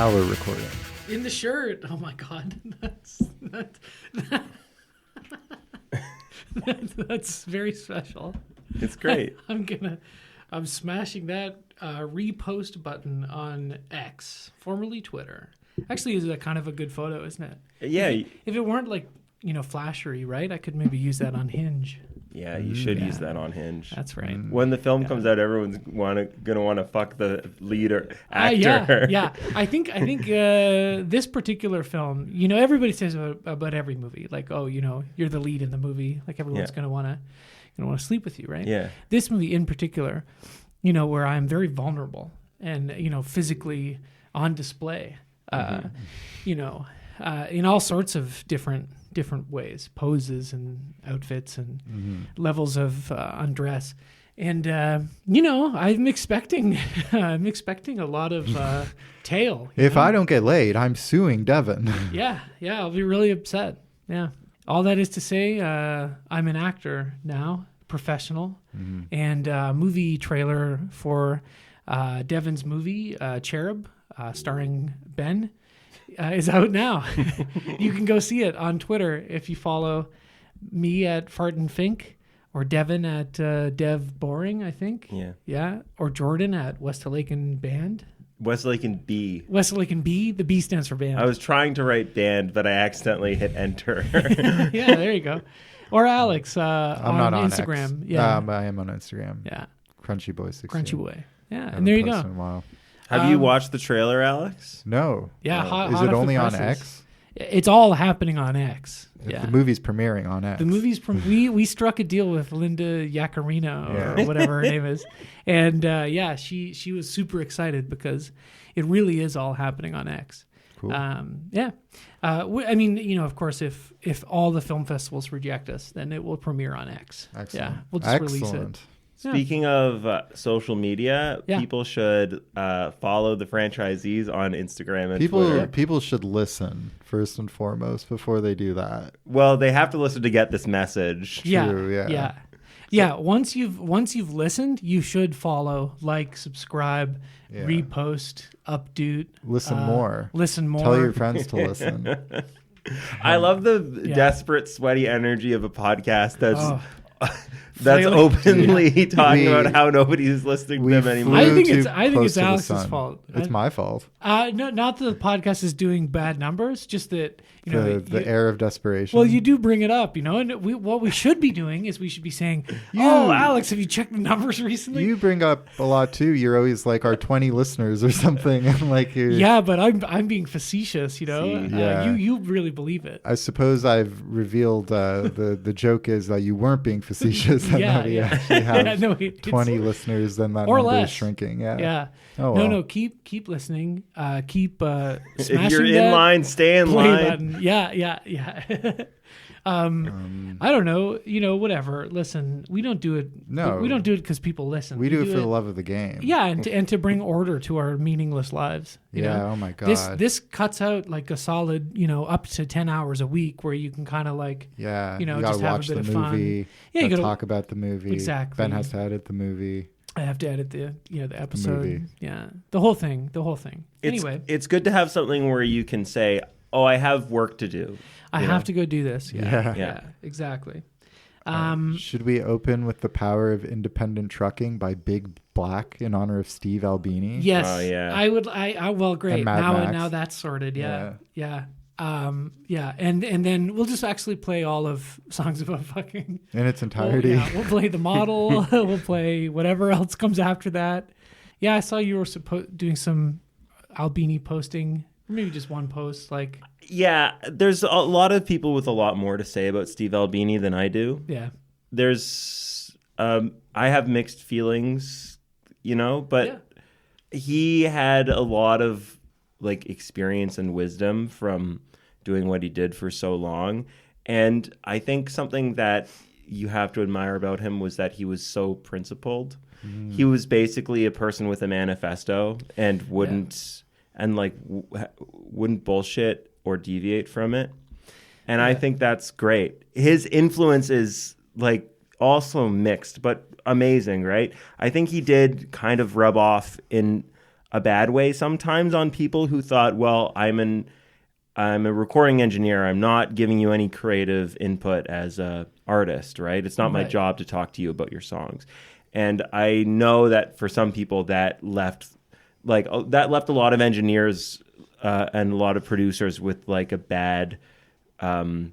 hour recording. In the shirt. Oh my God. That's very special. It's great. I'm smashing that repost button on X, formerly Twitter. Actually, is a kind of a good photo, isn't it? Yeah. If it weren't like, flashery, right? I could maybe use that on Hinge. Yeah, you should use that on Hinge. That's right. When the film comes out, everyone's gonna want to fuck the leader actor. Yeah. I think this particular film, everybody says about every movie, like, oh, you're the lead in the movie, like everyone's gonna want to sleep with you, right? Yeah. This movie in particular, where I'm very vulnerable and physically on display, in all sorts of different ways, poses and outfits and levels of undress. And, I'm expecting a lot of tail. If I don't get laid, I'm suing Devin. Yeah, I'll be really upset. Yeah. All that is to say, I'm an actor now, professional, and movie trailer for Devin's movie, Cherub, starring Ben, is out now. You can go see it on Twitter if you follow me at Fart and Fink, or Devin at Dev Boring, I think. Yeah. Or Jordan at Westlaken Band. Westlaken B. Westlaken B. The B stands for band. I was trying to write band, but I accidentally hit enter. Yeah, there you go. Or Alex I'm not on Instagram. X. Yeah, I am on Instagram. Yeah. Crunchy Boy 16. Crunchy Boy. Yeah, and there you go. In a while. Have you watched the trailer, Alex? No. Yeah, is it only on X? It's all happening on X. Yeah. The movie's premiering on X. The movie's we struck a deal with Linda Yaccarino or whatever her name is, and she was super excited because it really is all happening on X. Cool. Of course, if all the film festivals reject us, then it will premiere on X. Excellent. Yeah, we'll just release it. Speaking of social media, people should follow the franchisees on Instagram and Twitter. People should listen first and foremost before they do that. Well, they have to listen to get this message. True, yeah. Once you've listened, you should follow, like, subscribe, repost, update. Listen more. Tell your friends to listen. I love the desperate, sweaty energy of a podcast that's openly talking about how nobody's listening to them anymore. I think it's Alex's fault. It's my fault. No, not that the podcast is doing bad numbers, just that the air of desperation. Well, you do bring it up, and what we should be doing is we should be saying, "Oh, Alex, have you checked the numbers recently?" You bring up a lot too. You're always like our 20 listeners or something, and like but I'm being facetious, you really believe it. I suppose I've revealed the joke is that you weren't being facetious. And that we actually have 20 listeners, then that number is shrinking. Yeah. Oh, well. No. Keep listening. Keep smashing. If you're in line, stay in line. Button. Yeah. I don't know. Whatever. Listen, we don't do it. No, we don't do it because people listen. We do it for the love of the game. Yeah, and to bring order to our meaningless lives. You know? Oh my God. This cuts out like a solid, up to 10 hours a week where you can kind of like, you just have a bit of movie, fun. Yeah, you gotta talk about the movie. Exactly. Ben has to edit the movie. I have to edit the episode. The movie. Yeah, the whole thing. Anyway, it's good to have something where you can say, "Oh, I have work to do. I have to go do this." Yeah, exactly. Should we open with The Power of Independent Trucking by Big Black in honor of Steve Albini? Yes. Oh, yeah. I would. Well, great. Now that's sorted. Yeah. And then we'll just actually play all of Songs About Fucking in its entirety. We'll play The Model. We'll play whatever else comes after that. Yeah, I saw you were doing some Albini posting. Maybe just one post, like. Yeah, there's a lot of people with a lot more to say about Steve Albini than I do. Yeah. There's, I have mixed feelings, but he had a lot of like experience and wisdom from doing what he did for so long. And I think something that you have to admire about him was that he was so principled. He was basically a person with a manifesto and wouldn't bullshit or deviate from it. And I think that's great. His influence is like also mixed, but amazing, right? I think he did kind of rub off in a bad way sometimes on people who thought, well, I'm a recording engineer. I'm not giving you any creative input as a artist, right? It's not my job to talk to you about your songs. And I know that for some people that left a lot of engineers and a lot of producers with like a bad, was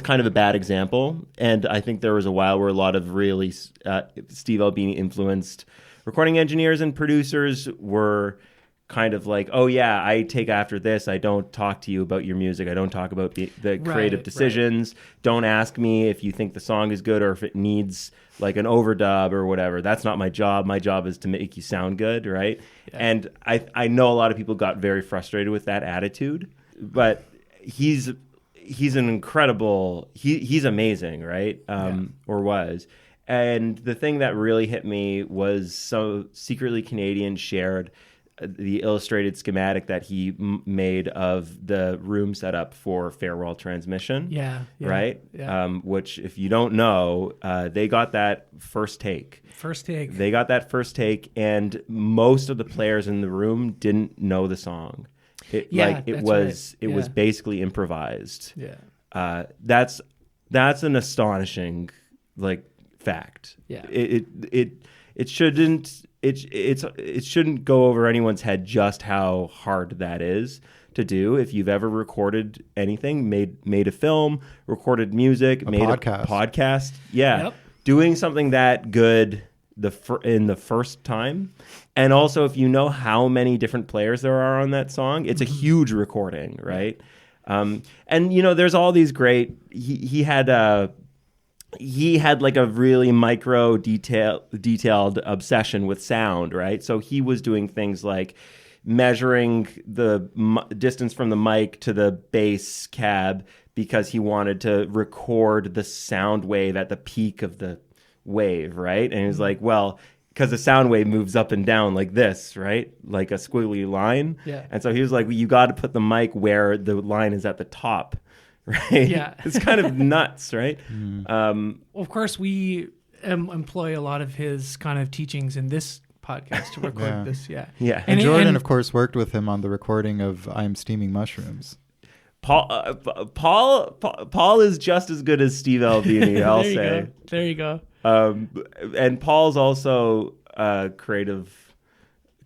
kind of a bad example. And I think there was a while where a lot of really Steve Albini influenced recording engineers and producers were kind of like, oh yeah, I take after this. I don't talk to you about your music. I don't talk about the creative decisions. Right. Don't ask me if you think the song is good or if it needs like an overdub or whatever. That's not my job. My job is to make you sound good, right? Yeah. And I know a lot of people got very frustrated with that attitude, but he's an incredible, he's amazing, right? Or was. And the thing that really hit me was so Secretly Canadian shared the illustrated schematic that he made of the room setup for Farewell Transmission. Right? Yeah. Which, if you don't know, they got that first take. They got that first take, and most of the players in the room didn't know the song. It was basically improvised. Yeah. That's an astonishing fact. Yeah. It shouldn't go over anyone's head just how hard that is to do. If you've ever recorded anything, made a film, recorded music, a podcast, doing something that good in the first time, and also if you know how many different players there are on that song, it's a huge recording, right? And there's all these great. He had like a really micro detailed obsession with sound, right? So he was doing things like measuring the distance from the mic to the bass cab because he wanted to record the sound wave at the peak of the wave, right? And he was like, well, because the sound wave moves up and down like this, right? Like a squiggly line. Yeah. And so he was like, well, you got to put the mic where the line is at the top. Right. Yeah. It's kind of nuts, right? Of course, we employ a lot of his kind of teachings in this podcast to record this. Yeah. Yeah. And Jordan, of course, worked with him on the recording of I'm Steaming Mushrooms. Paul is just as good as Steve Albini, I'll say. There you go. And Paul's also a creative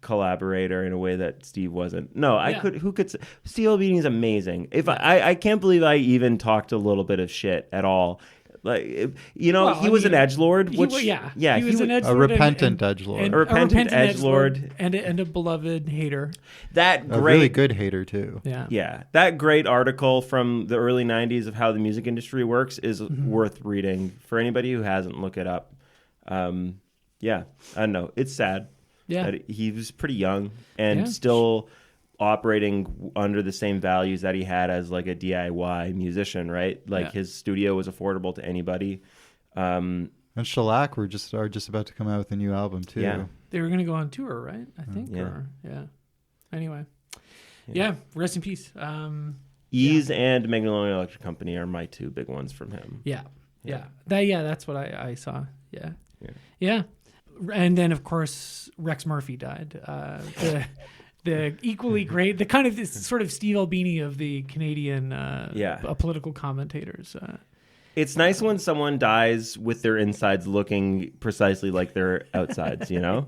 collaborator in a way that Steve wasn't. No, who could say Steve Albini is amazing. I can't believe I even talked a little bit of shit at all. Like, he was an edgelord, which he was an edgelord, a repentant edgelord, a repentant edgelord, and a beloved hater. A really good hater too. Yeah. That great article from the early '90s of how the music industry works is worth reading for anybody who hasn't. Look it up. I don't know. It's sad. Yeah, he was pretty young and still operating under the same values that he had as like a DIY musician, right? Like his studio was affordable to anybody. And Shellac are just about to come out with a new album too. Yeah, they were going to go on tour, right? I think. Anyway, rest in peace. Ease and Magnolia Electric Company are my two big ones from him. That's what I saw. Yeah. And then, of course, Rex Murphy died. The equally great, the kind of this sort of Steve Albini of the Canadian political commentators. It's nice when someone dies with their insides looking precisely like their outsides, you know?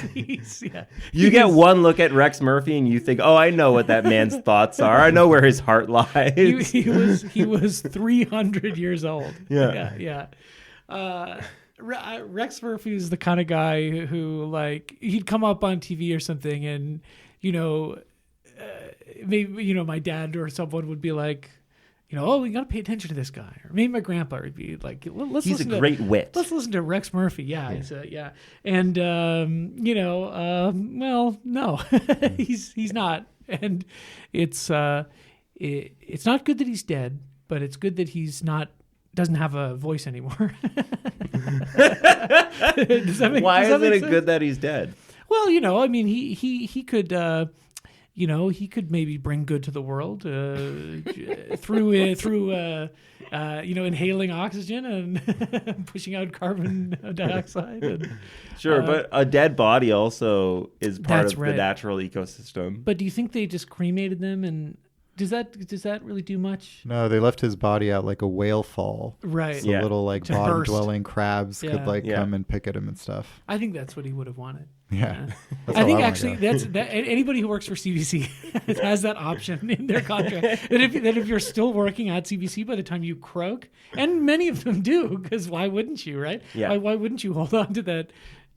You get one look at Rex Murphy and you think, oh, I know what that man's thoughts are. I know where his heart lies. He was 300 years old. Yeah. Rex Murphy is the kind of guy who, like, he'd come up on TV or something, and maybe my dad or someone would be like, oh, we got to pay attention to this guy, or maybe my grandpa would be like, he's a great wit. Let's listen to Rex Murphy. And well, no, he's not, and it's not good that he's dead, but it's good that he's not. Doesn't have a voice anymore. Why isn't it good that he's dead? Well, he could, he could maybe bring good to the world through inhaling oxygen and pushing out carbon dioxide. Sure, but a dead body also is part of the natural ecosystem. But do you think they just cremated them, and does that really do much? No, they left his body out like a whale fall. Right. So little like bottom-dwelling crabs could come and pick at him and stuff. I think that's what he would have wanted. Yeah. I think actually that anybody who works for CBC has that option in their contract. that if you're still working at CBC by the time you croak, and many of them do, because why wouldn't you, right? Yeah. Why wouldn't you hold on to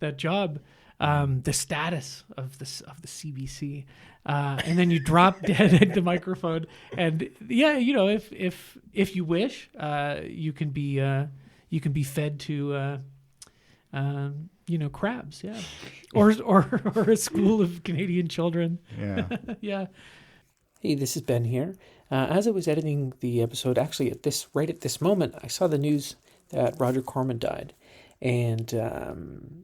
that job? The status of the CBC, and then you drop dead at the microphone, and if you wish, you can be fed to crabs, or a school of Canadian children. Yeah. Yeah. Hey, this is Ben here. As I was editing the episode, actually right at this moment, I saw the news that Roger Corman died. And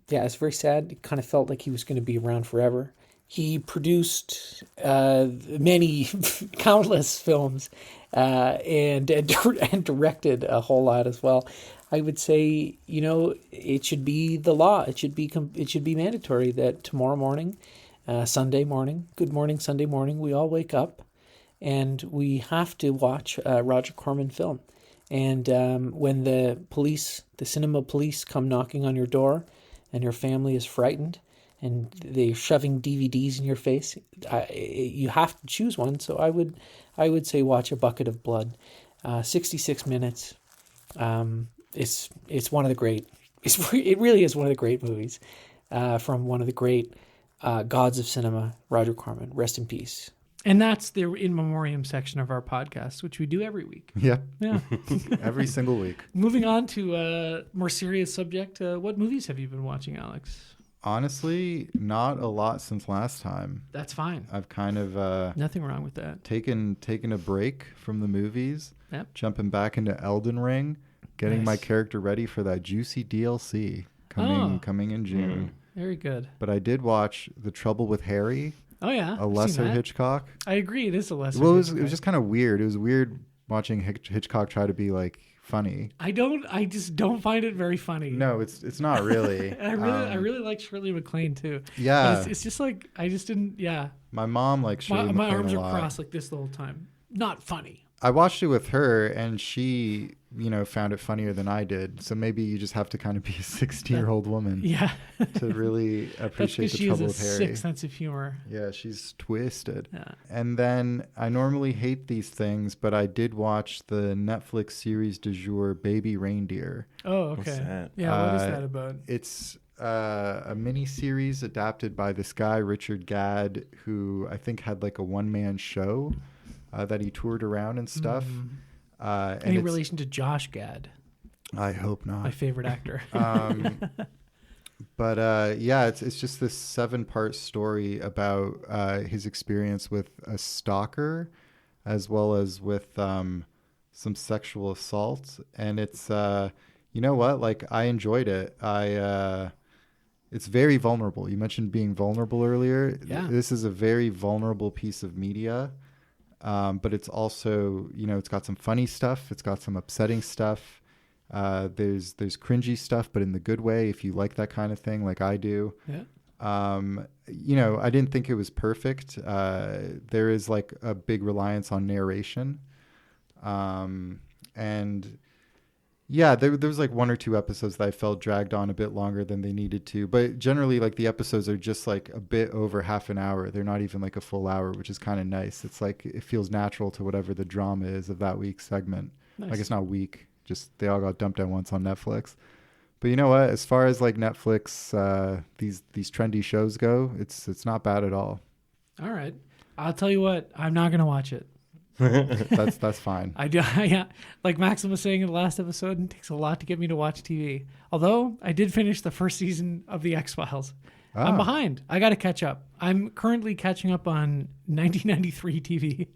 it's very sad. It kind of felt like he was going to be around forever. He produced many, countless films, and directed a whole lot as well. I would say, it should be the law. It should be mandatory that tomorrow morning, Sunday morning, good morning, Sunday morning, we all wake up and we have to watch a Roger Corman film. And when the cinema police come knocking on your door and your family is frightened and they're shoving DVDs in your face, you have to choose one. So I would say watch A Bucket of Blood. 66 minutes. It's one of the great, it really is one of the great movies from one of the great gods of cinema, Roger Corman. Rest in peace. And that's the in memoriam section of our podcast, which we do every week. Yeah. Yeah. Every single week. Moving on to a more serious subject. What movies have you been watching, Alex? Honestly, not a lot since last time. That's fine. I've kind of... nothing wrong with that. Taken a break from the movies. Yep. Jumping back into Elden Ring. Getting my character ready for that juicy DLC coming in June. Very good. But I did watch The Trouble with Harry. Oh, yeah. A lesser Hitchcock. I agree. It is a lesser Hitchcock. It was just kind of weird. It was weird watching Hitchcock try to be like funny. I just don't find it very funny. No, it's not really. I really like Shirley MacLaine too. Yeah. But it's just like, I just didn't, My mom likes Shirley MacLaine my arms a are lot. crossed like this the whole time. Not funny. I watched it with her, and she, found it funnier than I did. So maybe you just have to kind of be a 60-year-old woman, to really appreciate The Trouble with Harry. She has a sick sense of humor. Yeah, she's twisted. Yeah. And then I normally hate these things, but I did watch the Netflix series du jour, Baby Reindeer. Oh, okay. What's that? Yeah, what is that about? It's a mini series adapted by this guy Richard Gadd, who I think had like a one-man show. That he toured around and stuff. Any relation to Josh Gad? I hope not. My favorite actor. But it's just this 7-part story about his experience with a stalker, as well as with some sexual assault. And it's, you know what? Like, I enjoyed it. It's very vulnerable. You mentioned being vulnerable earlier. Yeah. This is a very vulnerable piece of media. But it's also, it's got some funny stuff. It's got some upsetting stuff. There's cringy stuff, but in the good way, if you like that kind of thing, like I do. Yeah. I didn't think it was perfect. There is like a big reliance on narration. There was like 1 or 2 episodes that I felt dragged on a bit longer than they needed to. But generally, like the episodes are just like a bit over half an hour. They're not even like a full hour, which is kind of nice. It's like it feels natural to whatever the drama is of that week's segment. Nice. Like it's not weak, just they all got dumped at once on Netflix. But you know what? As far as like Netflix, these trendy shows go, it's not bad at all. All right, I'll tell you what. I'm not gonna watch it. That's fine. I do. Yeah, like Maxim was saying in the last episode, it takes a lot to get me to watch TV. Although I did finish the first season of the X-Files. I'm behind. I got to catch up. I'm currently catching up on 1993 TV,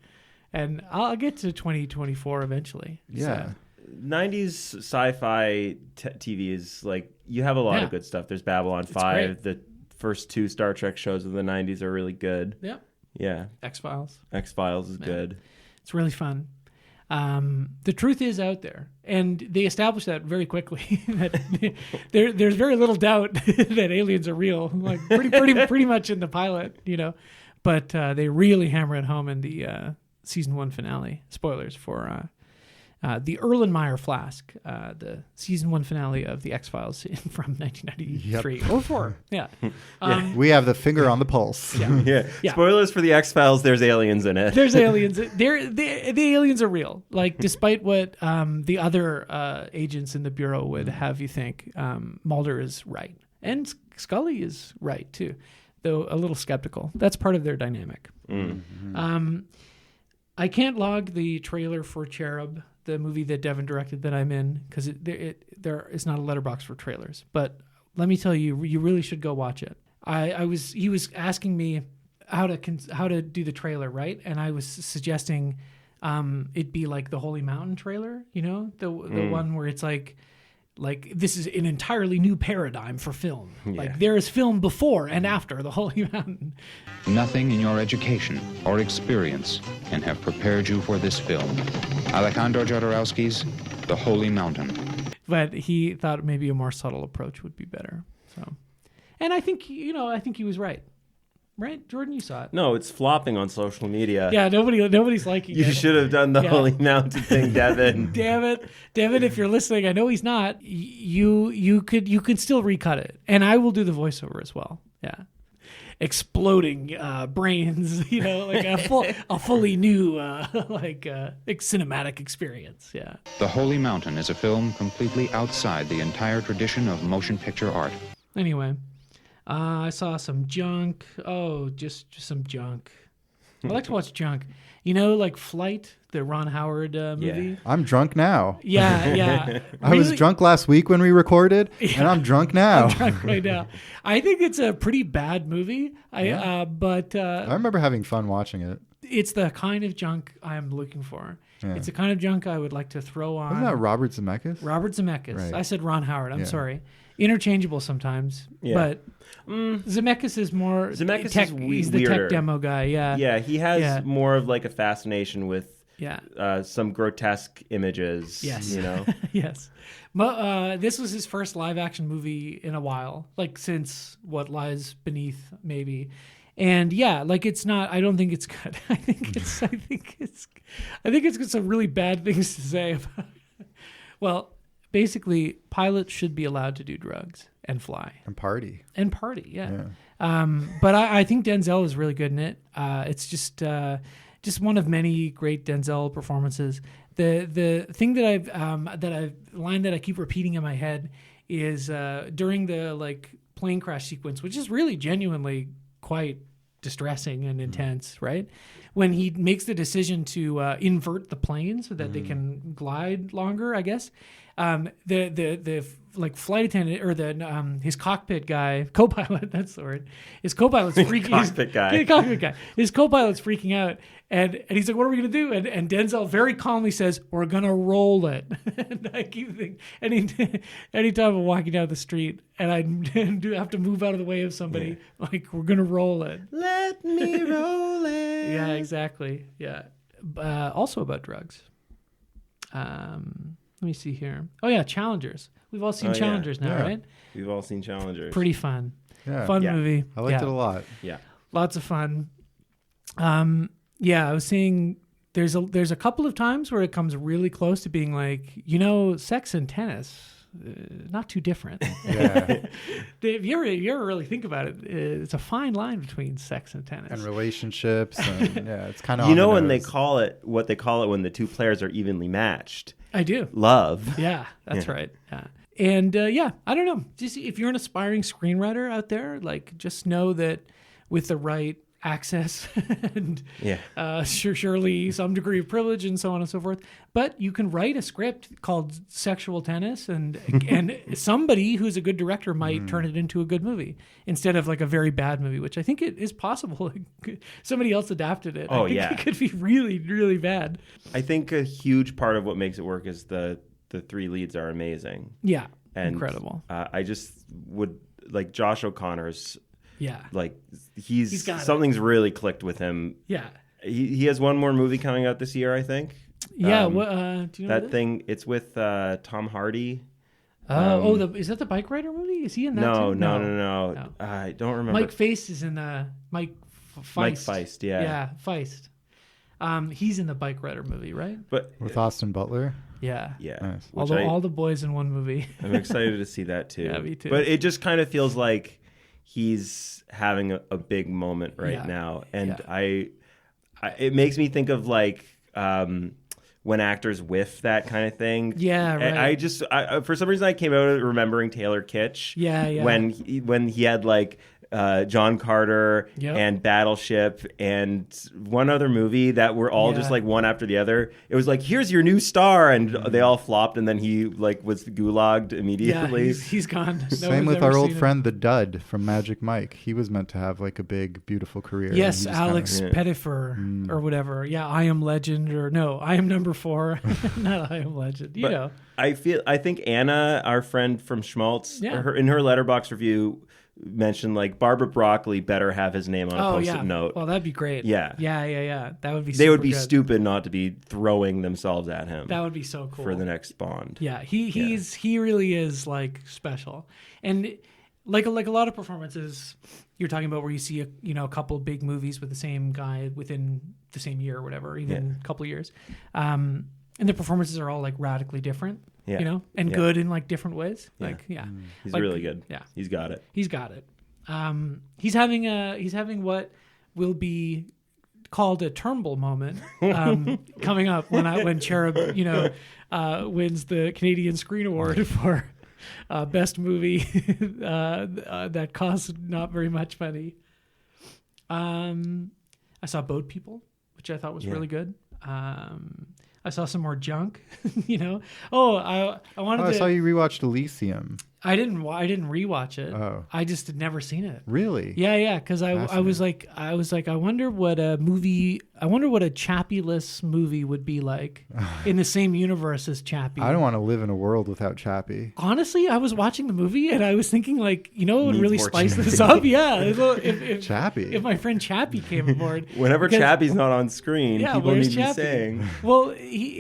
and I'll get to 2024 eventually. Yeah. So. 90s sci-fi TV is like, you have a lot of good stuff. There's Babylon 5. The first 2 Star Trek shows of the 90s are really good. Yeah. Yeah. X-Files. X-Files is good. It's really fun. The truth is out there, and they established that very quickly. That there's very little doubt that aliens are real, like pretty much in the pilot, But they really hammer it home in the season 1 finale. Spoilers for the Erlenmeyer Flask, the season 1 finale of the X-Files from 1993. Yep. Or 4. Yeah. We have the finger on the pulse. Yeah. Spoilers for the X-Files. There's aliens in it. There's aliens. The aliens are real. Like, despite what the other agents in the Bureau would have you think, Mulder is right. And Scully is right, too, though a little skeptical. That's part of their dynamic. Mm-hmm. I can't log the trailer for Cherub, the movie that Devin directed that I'm in, because there is not a letterbox for trailers. But let me tell you, you really should go watch it. He was asking me how to do the trailer, right? And I was suggesting it be like the Holy Mountain trailer, the one where it's like this is an entirely new paradigm for film. Yeah. Like there is film before and after the Holy Mountain. Nothing in your education or experience can have prepared you for this film. Alejandro Jodorowsky's The Holy Mountain. But he thought maybe a more subtle approach would be better. So, and I think he was right. Right, Jordan, you saw it. No, it's flopping on social media. Yeah, nobody's liking it. You should have done the Holy Mountain thing, Devin. Damn it, if you're listening, I know he's not. You could still recut it, and I will do the voiceover as well. Yeah, exploding brains, like a fully new cinematic experience. Yeah. The Holy Mountain is a film completely outside the entire tradition of motion picture art. Anyway. I saw some junk. Oh, just some junk. I like to watch junk. Like Flight, the Ron Howard movie. Yeah. I'm drunk now. Yeah. I was drunk last week when we recorded, and I'm drunk now. I'm drunk right now. I think it's a pretty bad movie. But I remember having fun watching it. It's the kind of junk I'm looking for. Yeah. It's the kind of junk I would like to throw on. Wasn't that Robert Zemeckis? Robert Zemeckis. Right. I said Ron Howard. I'm sorry. Interchangeable sometimes, but Zemeckis is more Zemeckis tech, is he's the tech demo guy. Yeah, he has more of like a fascination with some grotesque images. Yes, yes. This was his first live action movie in a while, like since What Lies Beneath, maybe. And it's not. I don't think it's good. I think it's got some really bad things to say about it. Well. Basically, pilots should be allowed to do drugs and fly. And party. Yeah. But I think Denzel is really good in it. It's just one of many great Denzel performances. The thing that line that I keep repeating in my head is during the plane crash sequence, which is really genuinely quite distressing and intense, right? When he makes the decision to invert the plane so that they can glide longer, I guess. The flight attendant or his cockpit guy, co-pilot, that's the word. His co-pilot's freaking cockpit guy. His co-pilot's freaking out, and he's like, "What are we gonna do?" And Denzel very calmly says, "We're gonna roll it." And I keep thinking, anytime I'm walking down the street and I do have to move out of the way of somebody, we're gonna roll it. Let me roll it. Yeah, exactly. Yeah. Also about drugs. Let me see here. Oh, yeah, Challengers. We've all seen Challengers now, right? We've all seen Challengers. Pretty fun. Yeah. Fun movie. I liked it a lot. Yeah. Lots of fun. I was saying there's a couple of times where it comes really close to being like, sex and tennis, not too different. Yeah. If you ever really think about it, it's a fine line between sex and tennis. And relationships. And, it's kind of when they call it, what they call it when the two players are evenly matched. I do. Love. Yeah, that's right. Yeah. And I don't know. Just if you're an aspiring screenwriter out there, just know that with the right access and surely some degree of privilege and so on and so forth, but you can write a script called Sexual Tennis and somebody who's a good director might turn it into a good movie instead of a very bad movie, which I think it is possible. Somebody else adapted it. I think it could be really, really bad. I think a huge part of what makes it work is the three leads are amazing. Yeah. And incredible. I just would Josh O'Connor's Yeah. Like He's got it. something's really clicked with him. Yeah. He has one more movie coming out this year, I think. Yeah. Um, do you know that thing? It's with Tom Hardy. Is that the bike rider movie? Is he in that too? No. I don't remember. Mike Feist is in the Mike Feist, yeah. Yeah, Feist. He's in the bike rider movie, right? But With Austin Butler. Yeah. yeah, Nice. which All the boys in one movie. I'm excited to see that too. Yeah, me too. But it just kind of feels like he's having a big moment right Yeah. now, and Yeah. it makes me think of like when actors whiff that kind of thing. Yeah, right. I for some reason I came out remembering Taylor Kitsch. Yeah. When he had like John Carter Yep. and Battleship and one other movie that were all just Yeah. like one after the other. It was like, here's your new star, and they all flopped, and then he like was gulagged Yeah, immediately. he's gone. No Same one's with ever our old seen him. friend the Dud from Magic Mike. He was meant to have like a big, beautiful career. Yes, and he just Alex kinda- Pettifer or whatever. Yeah, I Am Legend or no, I Am Number 4. Not I Am Legend. You But know. I think Anna, our friend from Schmaltz, Yeah. in her letterbox review mentioned like Barbara Broccoli better have his name on a post-it note. Well, that'd be great. Yeah. Yeah. That would be. They would super be good. stupid not to be throwing themselves at him That would be so cool for the next Bond. Yeah, he really is like special, and like a lot of performances you're talking about where you see a couple of big movies with the same guy within the same year or whatever, even a couple of years, and the performances are all like radically different. Yeah. And Yeah. good in like different ways. Yeah. Like He's Like, really good. Yeah, He's got it. he's got it. He's having what will be called a Turnbull moment coming up when Cherub wins the Canadian Screen Award for best movie that costs not very much money. I saw Boat People, which I thought was really good. I saw some more junk. I wanted I to. saw you rewatched Elysium. I didn't rewatch it. Oh. I just had never seen it. Really? Yeah, because I was like, I wonder what a Chappie-less movie would be like in the same universe as Chappie. I don't want to live in a world without Chappie. Honestly, I was watching the movie and I was thinking like, what would Needs really more spice Chappie. this up? Yeah, if Chappie. If my friend Chappie came aboard, Whenever Because- Chappie's not on screen, Yeah, people where's need to be Chappie? saying. Well,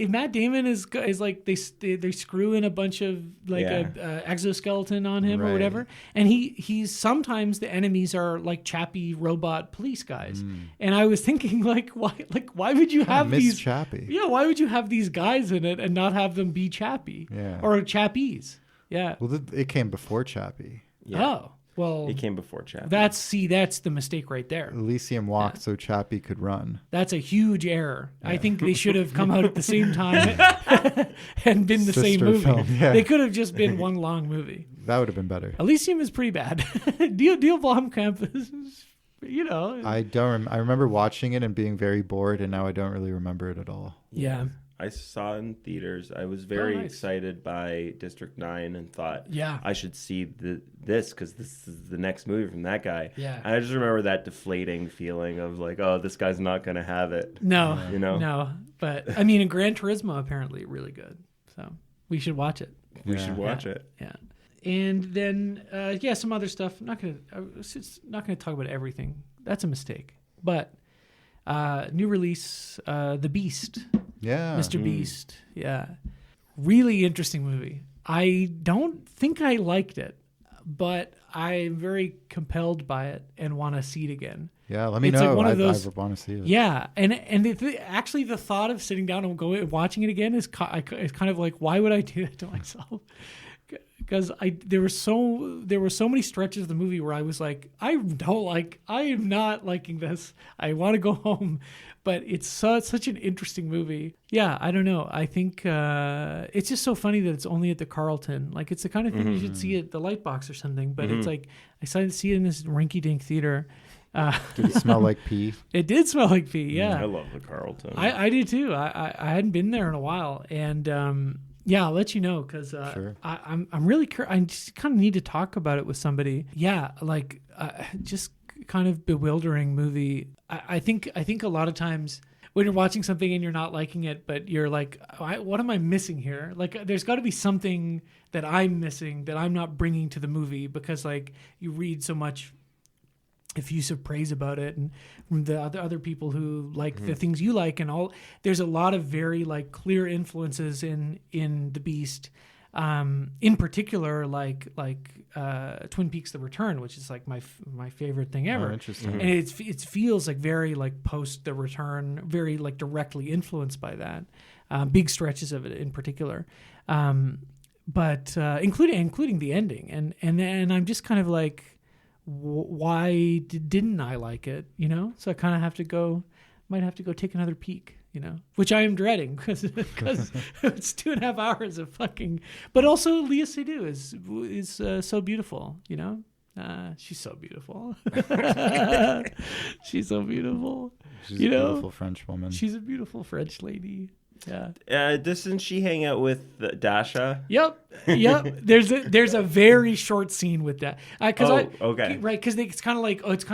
Matt Damon is like they screw in a bunch of like Yeah. a exoskeleton on him or Right. whatever, and he's sometimes the enemies are like Chappie robot police guys, and I was thinking why would you have Miss these Chappie. Yeah, why would you have these guys in it and not have them be Chappie Yeah. or Chappies? Yeah. Well, it came before Chappie. Yeah. Oh well, It came before Chappie. that's the mistake right there. Elysium walked so Chappie could run. That's a huge error. I think they should have come out at the same time and been the same Sister movie. film, yeah. They could have just been one long movie. That would have been better. Elysium is pretty bad. Deal Blomkamp is, I remember watching it and being very bored, and now I don't really remember it at all. yeah. I saw it in theaters. I was very nice. excited by District 9 and thought Yeah. I should see this because this is the next movie from that guy. Yeah. And I just remember that deflating feeling of like, oh, this guy's not going to have it. No, You know? no. But I mean, Gran Turismo apparently really good. So we should watch it. We Yeah. should watch it. Yeah. And then, some other stuff. I'm not gonna talk about everything. That's a mistake. But new release, The Beast, Yeah. Mr. Beast. Yeah, really interesting movie. I don't think I liked it, but I'm very compelled by it and want to see it again. Yeah, let me It's like know. one of I those- want to see it. Yeah, and actually the thought of sitting down and watching it again is kind of like, why would I do that to myself? Because there were so many stretches of the movie where I was like, I am not liking this. I want to go home, but it's such an interesting movie. Yeah, I don't know. I think it's just so funny that it's only at the Carlton. Like it's the kind of thing you should see at the Lightbox or something. But it's like I decided to see it in this rinky-dink theater. Did it smell like pee? It did smell like pee. Yeah, I love the Carlton. I do too. I hadn't been there in a while, and I'll let you know because Sure. I'm really curious. I just kind of need to talk about it with somebody. Yeah, like just kind of bewildering movie. I think a lot of times when you're watching something and you're not liking it, but you're like, what am I missing here? Like, there's got to be something that I'm missing that I'm not bringing to the movie because like you read so much effusive praise about it, and from the other people who like the things you like, and all. There's a lot of very like clear influences in The Beast. In particular, like Twin Peaks: The Return, which is like my favorite thing ever. Oh, interesting. And it feels like very like post The Return, very like directly influenced by that. Big stretches of it in particular, but including the ending, and I'm just kind of like, why didn't I like it? You know, so I kind of might have to go take another peek. You know, which I am dreading because it's 2.5 hours of fucking. But also, Léa Seydoux is so beautiful. You know, she's so beautiful. She's so beautiful. She's a beautiful French woman. She's a beautiful French lady. Yeah. Doesn't she hang out with Dasha? Yep. There's a very short scene with that. Okay. Right, because it's kind of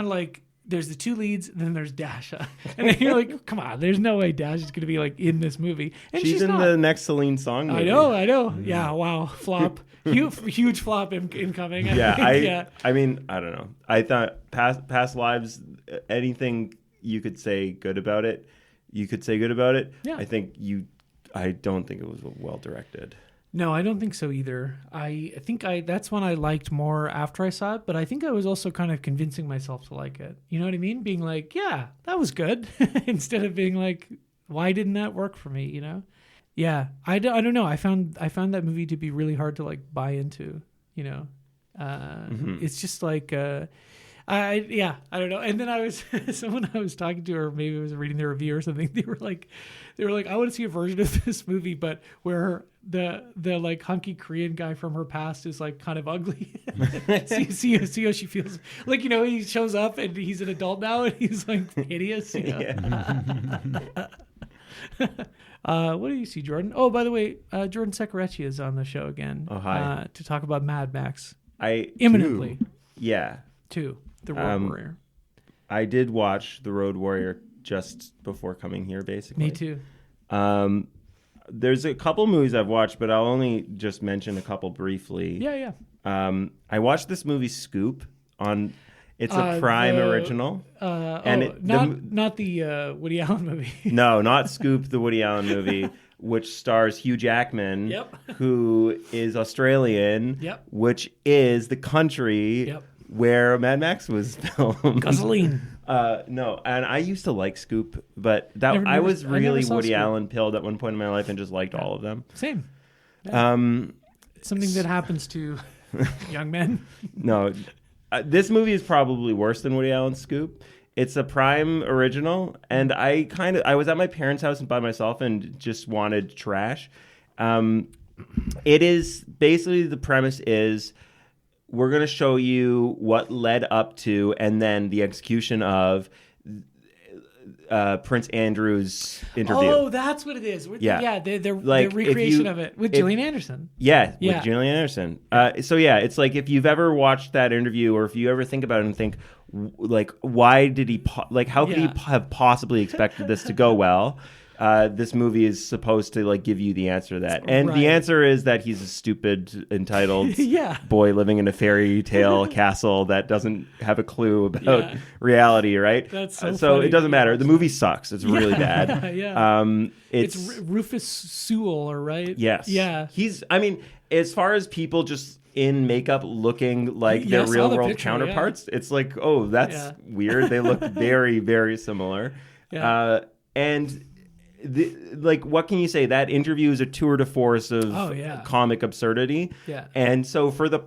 like. There's the two leads, and then there's Dasha. And then you're like, come on, there's no way Dasha's going to be like in this movie. And she's in not. the next Celine Song movie. I know. Yeah, wow, flop. Huge flop incoming. I mean, I don't know. I thought past lives, anything you could say good about it, you could say good about it. Yeah. I don't think it was well directed. No, I don't think so either. I think that's one I liked more after I saw it, but I think I was also kind of convincing myself to like it. You know what I mean? Being like, yeah, that was good, instead of being like, why didn't that work for me? You know? Yeah, I don't know. I found that movie to be really hard to like buy into. You know, It's just like. I don't know. And then I was someone I was talking to, or maybe I was reading their review or something. They were like, I want to see a version of this movie, but where the like hunky Korean guy from her past is like kind of ugly. see how she feels. Like, you know, he shows up and he's an adult now and he's like hideous. You know? Yeah. What do you see, Jordan? Oh, by the way, Jordan Seccareccia is on the show again. Oh, hi. To talk about Mad Max. Imminently. Yeah. 2. The Road Warrior. I did watch The Road Warrior just before coming here, basically. Me too. There's a couple movies I've watched, but I'll only just mention a couple briefly. Yeah. I watched this movie Scoop on. It's a Prime original. Not the Woody Allen movie. No, not Scoop, the Woody Allen movie, which stars Hugh Jackman, who is Australian, which is the country where Mad Max was filmed. Gasoline. No, and I used to like Scoop, but I was really Woody Allen pilled at one point in my life and just liked all of them. Same. Yeah. Something that happens to young men. No, this movie is probably worse than Woody Allen's Scoop. It's a Prime original, and I was at my parents' house by myself and just wanted trash. It is basically, the premise is, we're going to show you what led up to and then the execution of Prince Andrew's interview. Oh, that's what it is. The recreation of it with Gillian Anderson. With Gillian Anderson. It's like, if you've ever watched that interview, or if you ever think about it and think, like, why did he, how could he have possibly expected this to go well? This movie is supposed to like give you the answer to that. And the answer is that he's a stupid, entitled boy living in a fairy tale castle that doesn't have a clue about reality, right? That's so funny. It doesn't matter. The movie sucks. It's really bad. It's Rufus Sewell, right? Yes. Yeah. As far as people just in makeup looking like their real world counterparts, it's like, oh, that's weird. They look very, very similar. And what can you say? That interview is a tour de force of comic absurdity. Yeah. And so for the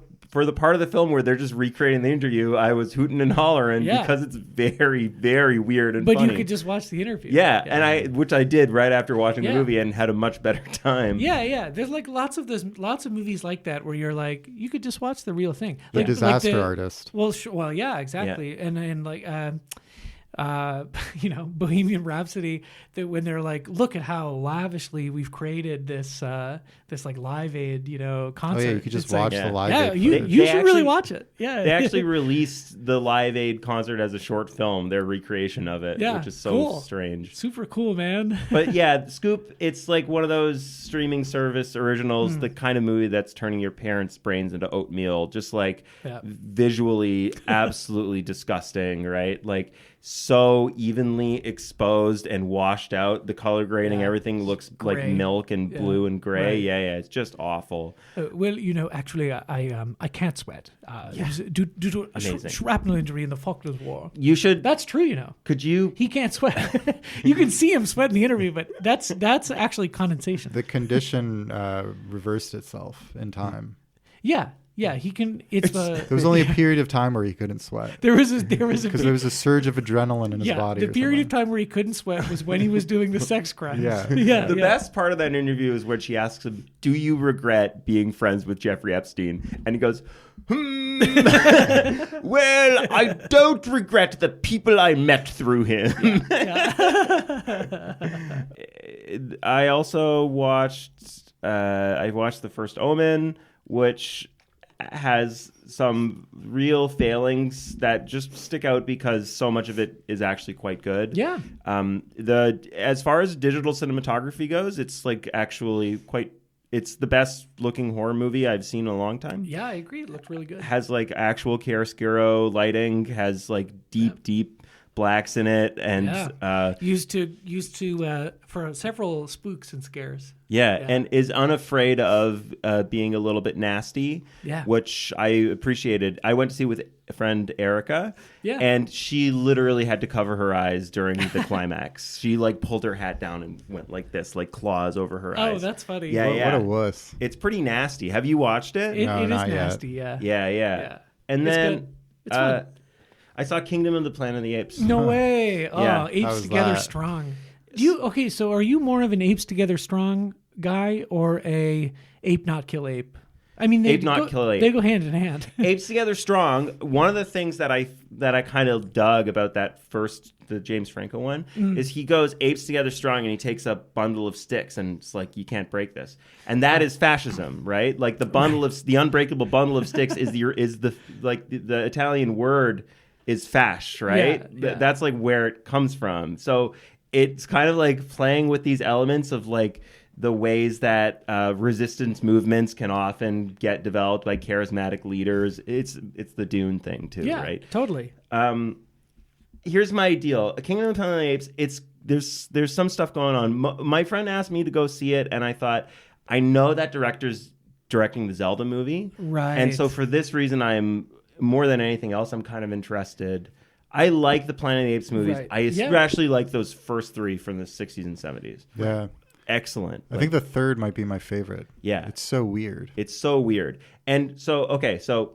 part of the film where they're just recreating the interview, I was hooting and hollering because it's very, very weird and funny. But you could just watch the interview. Yeah, and which I did right after watching the movie and had a much better time. Yeah. There's like lots of movies like that where you're like, you could just watch the real thing. The Disaster Artist. Well, yeah, exactly. Yeah. And like Bohemian Rhapsody, that when they're like, look at how lavishly we've created this like Live Aid, concert. Oh yeah, you could just It's watch like, the Live yeah, Aid you footage. should They really actually- watch it. Yeah, They actually released the Live Aid concert as a short film, their recreation of it, Yeah, which is so cool. strange. super cool, man. But yeah, Scoop, it's like one of those streaming service originals, the kind of movie that's turning your parents' brains into oatmeal, just like Yeah. visually absolutely disgusting, right? Like so evenly exposed and washed out. The color grading, Yeah. everything looks like Gray. milk and blue and gray. Right. Yeah, it's just awful. Well, actually, I can't sweat due to a Amazing. shrapnel injury in the Falklands War. You should. That's true, Could you? He can't sweat. You can see him sweat in the interview, but that's actually condensation. The condition reversed itself in time. Yeah, he can. It's There was only a period of time where he couldn't sweat there was a because there was a surge of adrenaline in his body. The or period of something. time where he couldn't sweat was when he was doing the sex crimes. Yeah. The best part of that interview is when she asks him, "Do you regret being friends with Jeffrey Epstein?" And he goes, "Well, I don't regret the people I met through him." I also watched. I watched The First Omen, which has some real failings that just stick out because so much of it is actually quite good. Yeah. As far as digital cinematography goes, it's like actually quite. It's the best looking horror movie I've seen in a long time. Yeah, I agree. It looked really good. Has like actual chiaroscuro lighting. Has like deep blacks in it, and used to for several spooks and scares. Yeah, and is unafraid of being a little bit nasty, which I appreciated. I went to see with a friend, Erica, and she literally had to cover her eyes during the climax. She like pulled her hat down and went like this, like claws over her eyes. Oh, that's funny. Yeah, What a wuss. It's pretty nasty. Have you watched it? No, It is not yet. nasty, yeah. Yeah. And It's then good. It's fun. I saw Kingdom of the Planet of the Apes. No way. Oh, Yeah. How Apes was Together that? Strong. So are you more of an Apes Together Strong guy or a Ape Not Kill Ape? I mean, Ape Not Kill Ape. They go hand in hand. Apes Together Strong. One of the things that I kind of dug about the James Franco one, is he goes apes together strong and he takes a bundle of sticks and it's like, you can't break this, and that is fascism, right? Like the unbreakable bundle of sticks is the Italian word is fasc, right? Yeah. That's like where it comes from. So it's kind of like playing with these elements of like the ways that resistance movements can often get developed by charismatic leaders. It's the Dune thing too, Yeah, right? totally. Here's my deal. Kingdom of the Planet of the Apes, there's some stuff going on. My friend asked me to go see it, and I thought, I know that director's directing the Zelda movie. Right. And so for this reason, I'm, more than anything else, I'm kind of interested. I like the Planet of the Apes movies. Right. I especially like those first three from the 60s and 70s. Yeah. Excellent. I think the third might be my favorite. Yeah. It's so weird. It's so weird. And so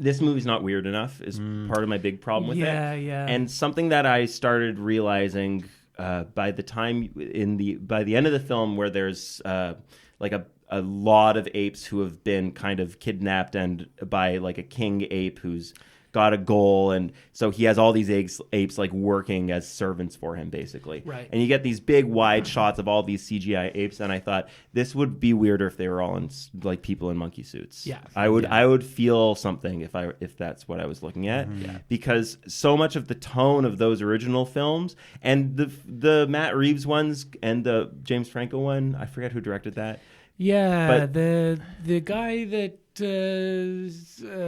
this movie's not weird enough is part of my big problem with it. Yeah. And something that I started realizing by the end of the film, where there's like a lot of apes who have been kind of kidnapped and by like a king ape who's got a goal, and so he has all these apes like working as servants for him, basically. Right. And you get these big wide shots of all these CGI apes, and I thought this would be weirder if they were all in like people in monkey suits. Yeah. I would feel something if that's what I was looking at, because so much of the tone of those original films and the Matt Reeves ones and the James Franco one, I forget who directed that. Yeah, But- the guy that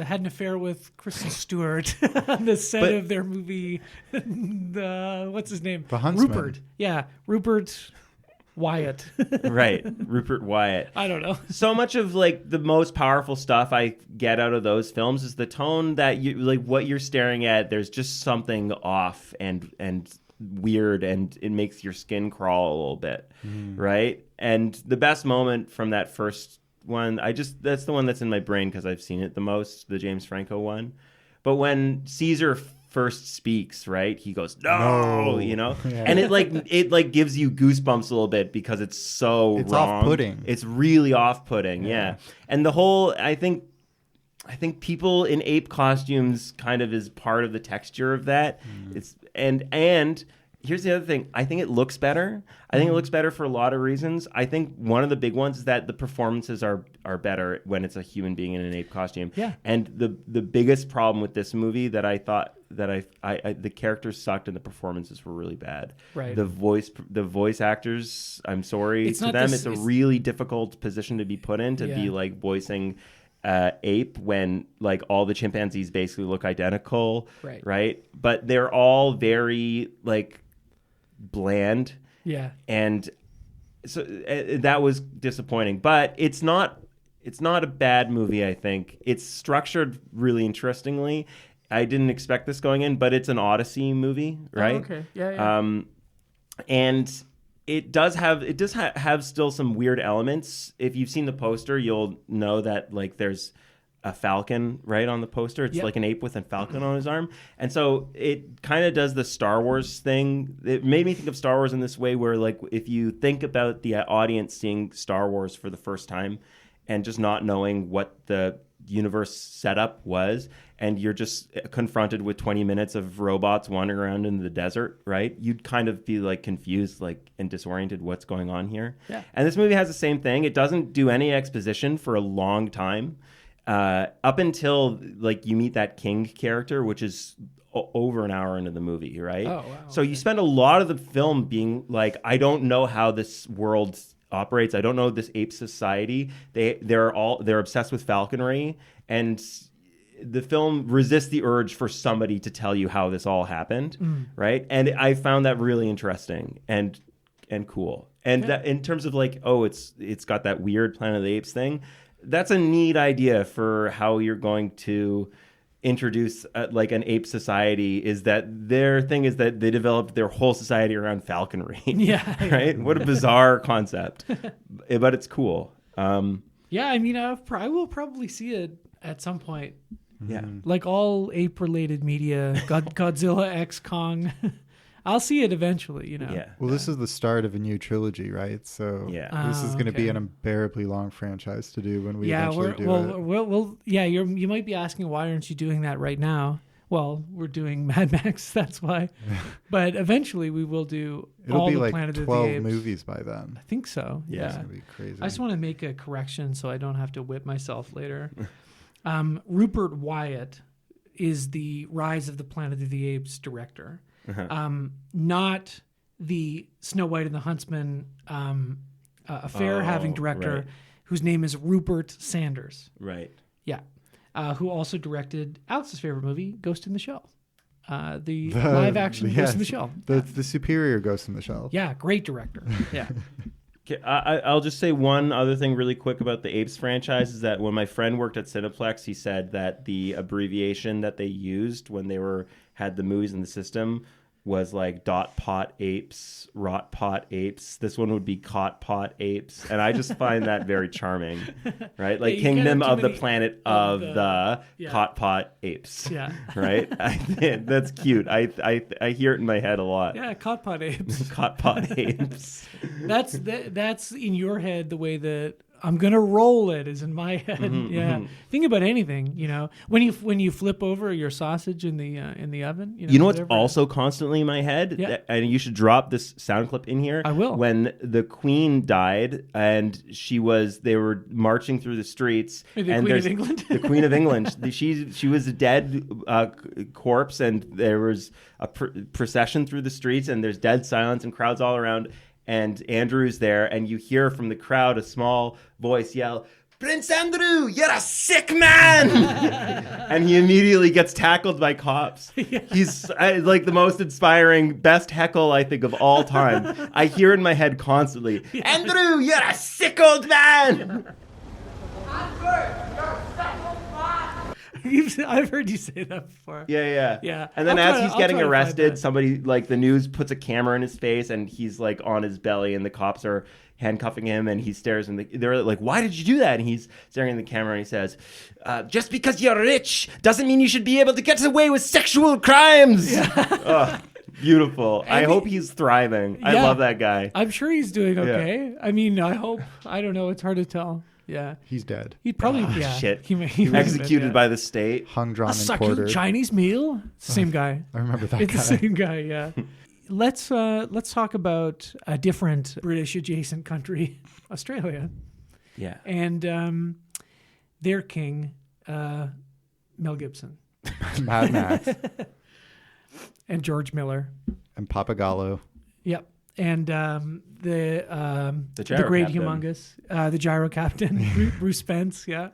had an affair with Kristen Stewart on the set of their movie, what's his name? The Huntsman. Rupert. Yeah, Rupert Wyatt. Right, Rupert Wyatt. I don't know. So much of like the most powerful stuff I get out of those films is the tone that you like what you're staring at. There's just something off and weird, and it makes your skin crawl a little bit, right? And the best moment from that first one, that's the one that's in my brain because I've seen it the most, the James Franco one. But when Caesar first speaks, right, he goes no. You know, and it like gives you goosebumps a little bit because it's so It's wrong. off-putting. It's really off-putting, yeah. And the whole, I think people in ape costumes kind of is part of the texture of that. And here's the other thing. I think it looks better. I think it looks better for a lot of reasons. I think one of the big ones is that the performances are better when it's a human being in an ape costume. Yeah. And the biggest problem with this movie that I thought that the characters sucked and the performances were really bad. Right. The voice actors, I'm sorry It's to not them. this- It's a it's- really difficult position to be put in, to be like voicing ape when like all the chimpanzees basically look identical. Right. But they're all very like bland. Yeah. And so that was disappointing, but it's not a bad movie. I think it's structured really interestingly. I didn't expect this going in, but it's an Odyssey movie, right? Oh, okay. Yeah. And it does have still some weird elements. If you've seen the poster, you'll know that like there's a falcon right on the poster. It's like an ape with a falcon on his arm. And so it kind of does the Star Wars thing. It made me think of Star Wars in this way where like if you think about the audience seeing Star Wars for the first time and just not knowing what the universe setup was, and you're just confronted with 20 minutes of robots wandering around in the desert, right? You'd kind of be like confused like and disoriented what's going on here. Yeah. And this movie has the same thing. It doesn't do any exposition for a long time. Up until like you meet that king character, which is over an hour into the movie, right? Oh, wow. So you spend a lot of the film being like, I don't know how this world operates. I don't know this ape society. They're obsessed with falconry, and the film resists the urge for somebody to tell you how this all happened, right? And I found that really interesting and cool. And that in terms of like, oh, it's got that weird Planet of the Apes thing. That's a neat idea for how you're going to introduce like an ape society, is that their thing is that they developed their whole society around falconry. Yeah. Right? What a bizarre concept. But it's cool. Yeah, I mean, I will probably see it at some point. Yeah. Like all ape-related media, Godzilla X Kong. I'll see it eventually, you know. Yeah. Well, this is the start of a new trilogy, right? So this is going to be an unbearably long franchise to do when we eventually do it. Well, yeah, you might be asking, why aren't you doing that right now? Well, we're doing Mad Max, that's why. But eventually we will do It'll all be the like Planet 12 of the Apes. movies by then. I think so. Yeah. It's going to be crazy. I just want to make a correction so I don't have to whip myself later. Rupert Wyatt is the Rise of the Planet of the Apes director. Not the Snow White and the Huntsman affair having director, right. whose name is Rupert Sanders. Right. Yeah. Who also directed Alex's favorite movie, Ghost in the Shell. The live action Ghost in the Shell. The superior Ghost in the Shell. Yeah, great director. Yeah. Okay, I'll just say one other thing really quick about the Apes franchise is that when my friend worked at Cineplex, he said that the abbreviation that they used when they had the movies in the system was like dot pot apes, rot pot apes. This one would be caught pot apes. And I just find that very charming, right? Like Yeah, Kingdom of the Planet of the caught pot apes. Yeah. Right? That's cute. I hear it in my head a lot. Yeah, caught pot apes. Caught pot apes. That's in your head the way that I'm gonna roll it is in my head. Think about anything, you know. When you flip over your sausage in the oven, you know what's also constantly in my head? Yeah. And you should drop this sound clip in here. I will. When the Queen died and they were marching through the streets. The Queen of England? The Queen of England. She was a dead corpse, and there was a procession through the streets, and there's dead silence and crowds all around. And Andrew's there, and you hear from the crowd a small voice yell, "Prince Andrew, you're a sick man!" And he immediately gets tackled by cops. Yeah. He's like the most inspiring, best heckle, I think, of all time. I hear in my head constantly, "Andrew, you're a sick old man!" I've heard you say that before. Yeah. And then as he's getting arrested, somebody, like the news puts a camera in his face and he's like on his belly and the cops are handcuffing him and he stares and they're like, "Why did you do that?" And he's staring in the camera and he says, "Just because you're rich doesn't mean you should be able to get away with sexual crimes." Yeah. Beautiful. I hope he's thriving. I love that guy. I'm sure he's doing okay. I mean, I hope. I don't know. It's hard to tell. Yeah. He's dead. He'd probably, yeah. Shit. He might have Executed been, by the state. Hung, drawn, a and succulent quartered. Chinese meal? It's the same guy. I remember that It's guy. the same guy, yeah. Let's talk about a different British adjacent country, Australia. Yeah. And their king, Mel Gibson. Mad Max And George Miller. and Papagallo. Yep. And the gyro great captain. humongous, the gyro captain, Bruce Spence, yeah.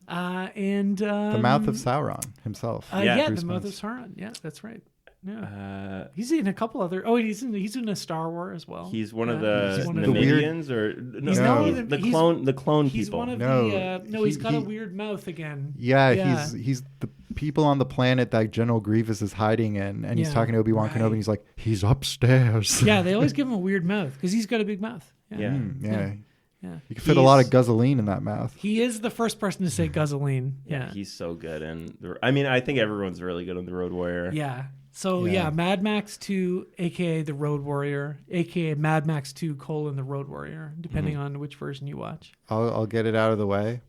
And The Mouth of Sauron himself. yeah, Bruce the Mouth of Spence. Sauron. Yeah, that's right. Yeah. Uh, He's in a couple other. Oh, he's in a Star Wars as well. he's one of Yeah, the he's one of Namibians, or no, He's not even- the he's- clone He's people. one of No, the. He's got a he- weird mouth again. Yeah, Yeah. he's the people on the planet that General Grievous is hiding in, and he's Yeah. talking to Obi-Wan Right. Kenobi, and he's like, he's upstairs. Yeah, they always give him a weird mouth because he's got a big mouth. Yeah. Yeah. Yeah. You can fit a lot of He's- gasoline in that mouth. He is the first person to say guzzling. Yeah. He's so good, I mean, I think everyone's really good on the Road Warrior. Yeah. So Yeah. yeah, Mad Max 2, aka the Road Warrior, aka Mad Max 2: the Road Warrior, depending on which version you watch. I'll get it out of the way.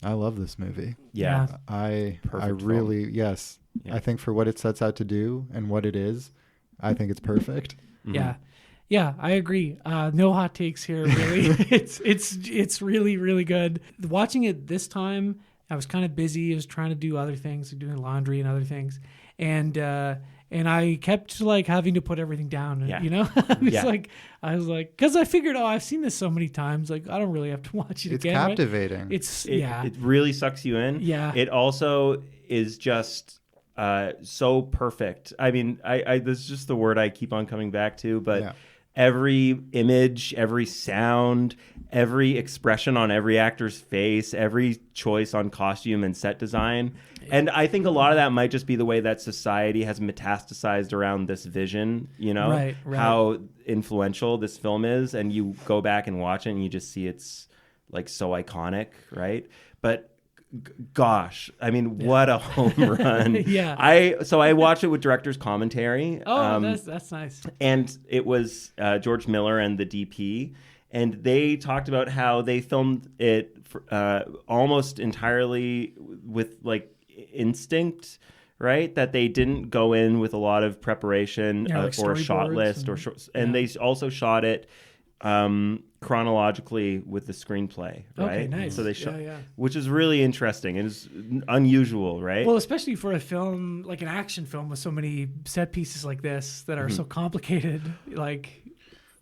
I love this movie. Yeah. I Perfect really yes. Yeah. I think for what it sets out to do and what it is, I think it's perfect. Yeah. Yeah, I agree. No hot takes here, really. it's really, really good. Watching it this time, I was kind of busy. I was trying to do other things, doing laundry and other things. And I kept like having to put everything down, Yeah. you know? I was like, because I figured, I've seen this so many times, like I don't really have to watch it It's again. right? captivating. It really sucks you in. Yeah. It also is just so perfect. I mean, I this is just the word I keep on coming back to, but Yeah. every image, every sound, every expression on every actor's face, every choice on costume and set design. And I think a lot of that might just be the way that society has metastasized around this vision, you know, Right. how influential this film is. And you go back and watch it and you just see it's like so iconic, right? But gosh, I mean, what a home run. Yeah. I watched it with director's commentary. Oh, that's nice. And it was George Miller and the DP, and they talked about how they filmed it almost entirely with like instinct, right? That they didn't go in with a lot of preparation like or a shot storyboards list, and they also shot it chronologically with the screenplay, right? Okay, nice. So they shot, Yeah. which is really interesting. It is unusual, right? Well, especially for a film, like an action film with so many set pieces like this that are so complicated. Like,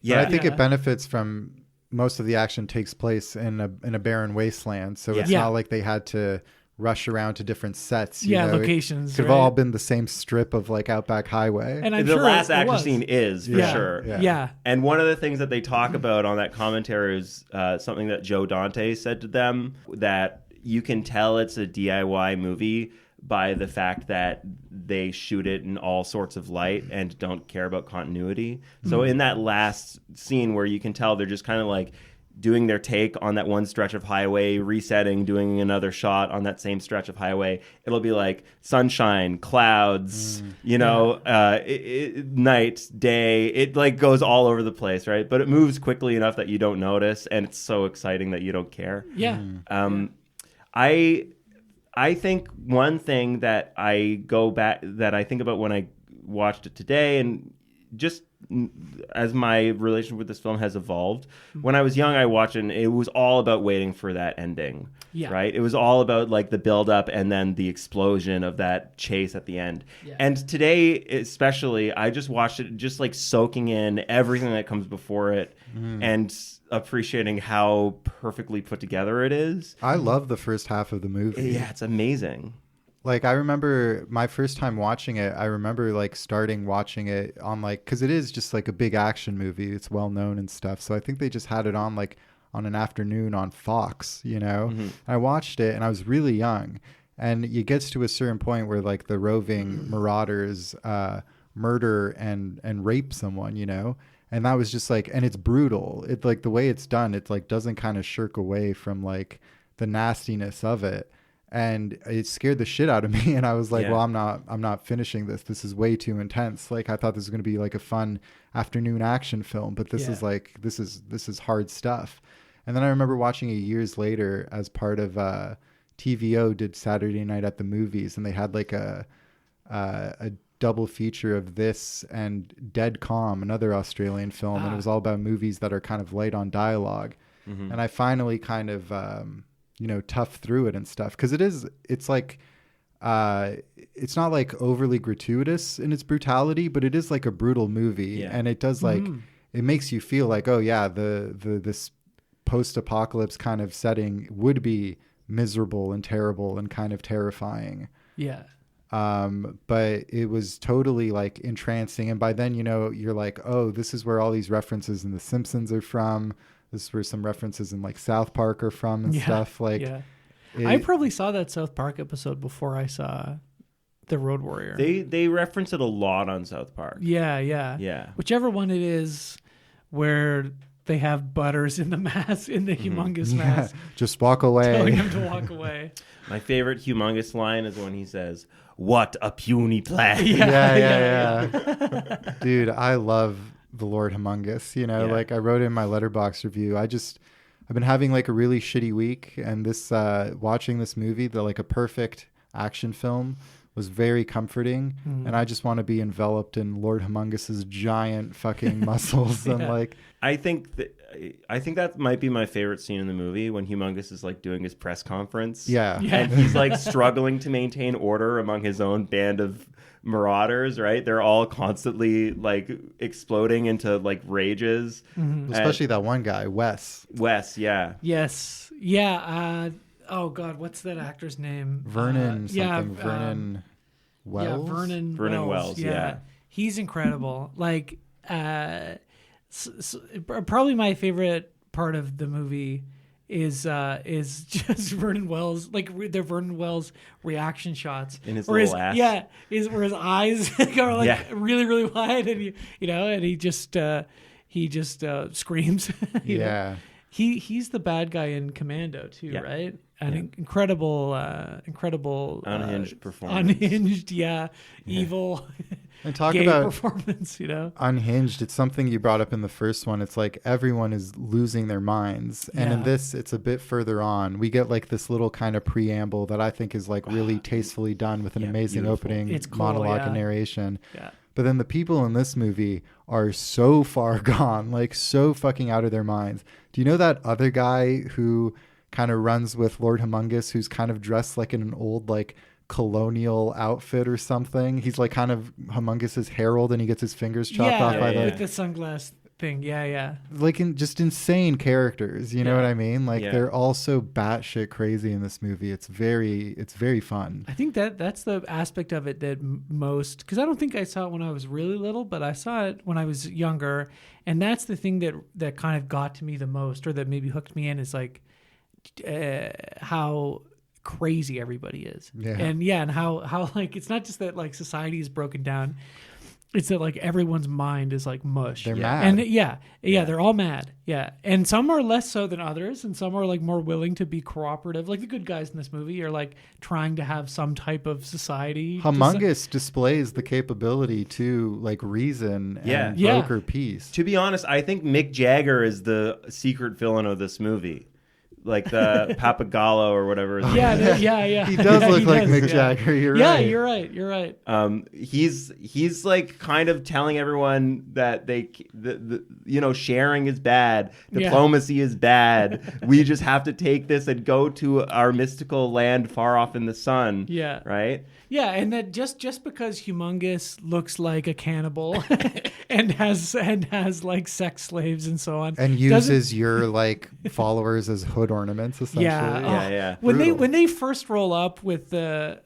But I think Yeah. it benefits from most of the action takes place in a barren wasteland, so it's Yeah. not like they had to rush around to different sets. You yeah, know? locations. It could have right? all been the same strip of like Outback Highway. And I'm the sure last it action was. scene is for Yeah. sure. Yeah. Yeah. And one of the things that they talk about on that commentary is something that Joe Dante said to them, that you can tell it's a DIY movie by the fact that they shoot it in all sorts of light and don't care about continuity. So in that last scene where you can tell they're just kind of like doing their take on that one stretch of highway, resetting, doing another shot on that same stretch of highway, it'll be like sunshine, clouds, night, day. It like goes all over the place, right? But it moves quickly enough that you don't notice, and it's so exciting that you don't care. Yeah. I think one thing that I think about when I watched it today, and just as my relationship with this film has evolved, when I was young, I watched it and it was all about waiting for that ending. Yeah. Right? It was all about like the build up and then the explosion of that chase at the end. Yeah. And today, especially, I just watched it just like soaking in everything that comes before it and appreciating how perfectly put together it is. I love the first half of the movie. Yeah, it's amazing. Like I remember my first time watching it, I remember like starting watching it on like, cause it is just like a big action movie. It's well known and stuff. So I think they just had it on like on an afternoon on Fox, you know. I watched it and I was really young, and it gets to a certain point where like the roving marauders murder and rape someone, you know. And that was just like, and it's brutal. It like the way it's done, it like doesn't kind of shirk away from like the nastiness of it. And it scared the shit out of me. And I was like, Yeah. well, I'm not finishing this. This is way too intense. Like I thought this was going to be like a fun afternoon action film, but this is like, this is hard stuff. And then I remember watching it years later as part of TVO did Saturday Night at the Movies, and they had like a double feature of this and Dead Calm, another Australian film, and it was all about movies that are kind of light on dialogue. Mm-hmm. And I finally kind of tough through it and stuff, because it's like it's not like overly gratuitous in its brutality, but it is like a brutal movie, and it does like it makes you feel like, oh yeah, this post-apocalypse kind of setting would be miserable and terrible and kind of terrifying. Yeah. But it was totally like entrancing, and by then you're like, oh, this is where all these references in The Simpsons are from. This is where some references in like South Park are from and stuff. Like, I probably saw that South Park episode before I saw The Road Warrior. They reference it a lot on South Park. Yeah. Whichever one it is, where they have Butters in the mask, in the humongous mask. Just walk away. Telling him to walk away. My favorite humongous line is when he says, "What a puny plan." Yeah. Dude, I love the Lord Humongous. Like I wrote in my Letterboxd review, I've been having like a really shitty week, and this watching this movie, like a perfect action film, was very comforting. And I just want to be enveloped in Lord Humongous's giant fucking muscles. And like, I think that might be my favorite scene in the movie, when Humongous is like doing his press conference. Yeah. And he's like struggling to maintain order among his own band of marauders, right? They're all constantly like exploding into like rages. Especially that one guy, Wes. Yeah. Yes. Yeah. Oh God, what's that actor's name? Vernon Vernon Wells? Yeah, Vernon Wells. Yeah. He's incredible. Like, probably my favorite part of the movie is just Vernon Wells, like the Vernon Wells reaction shots in his little ass. Yeah, where his eyes are like really, really wide, and and he just screams. You know? He's the bad guy in Commando too, right? An incredible unhinged performance. Unhinged, evil. And talk gay about performance, unhinged. It's something you brought up in the first one. It's like everyone is losing their minds, and in this, it's a bit further on. We get like this little kind of preamble that I think is like really tastefully done with an amazing opening monologue and narration. Yeah. But then the people in this movie are so far gone, like so fucking out of their minds. Do you know that other guy who kind of runs with Lord Humongous, who's kind of dressed like in an old like colonial outfit or something? He's like kind of Humongous's herald, and he gets his fingers chopped off by with the sunglass thing. Like just insane characters, you know what I mean? Like they're all so batshit crazy in this movie. It's very fun. I think that's the aspect of it that most, because I don't think I saw it when I was really little, but I saw it when I was younger, and that's the thing that kind of got to me the most, or that maybe hooked me in, is like how crazy everybody is. And how like it's not just that like society is broken down, it's that like everyone's mind is like mush. They're mad. And they're all mad. And some are less so than others, and some are like more willing to be cooperative. Like the good guys in this movie are like trying to have some type of society. Humongous displays the capability to like reason and broker peace. To be honest, I think Mick Jagger is the secret villain of this movie. Like the Papagallo or whatever. Yeah. He does look like Mick Jagger. You're right. You're right. He's like kind of telling everyone that sharing is bad, diplomacy is bad. We just have to take this and go to our mystical land far off in the sun. Yeah. Right. Yeah, and that just because Humongous looks like a cannibal and has like sex slaves and so on, and uses your like followers as hood ornaments, essentially. Yeah. When they first roll up with the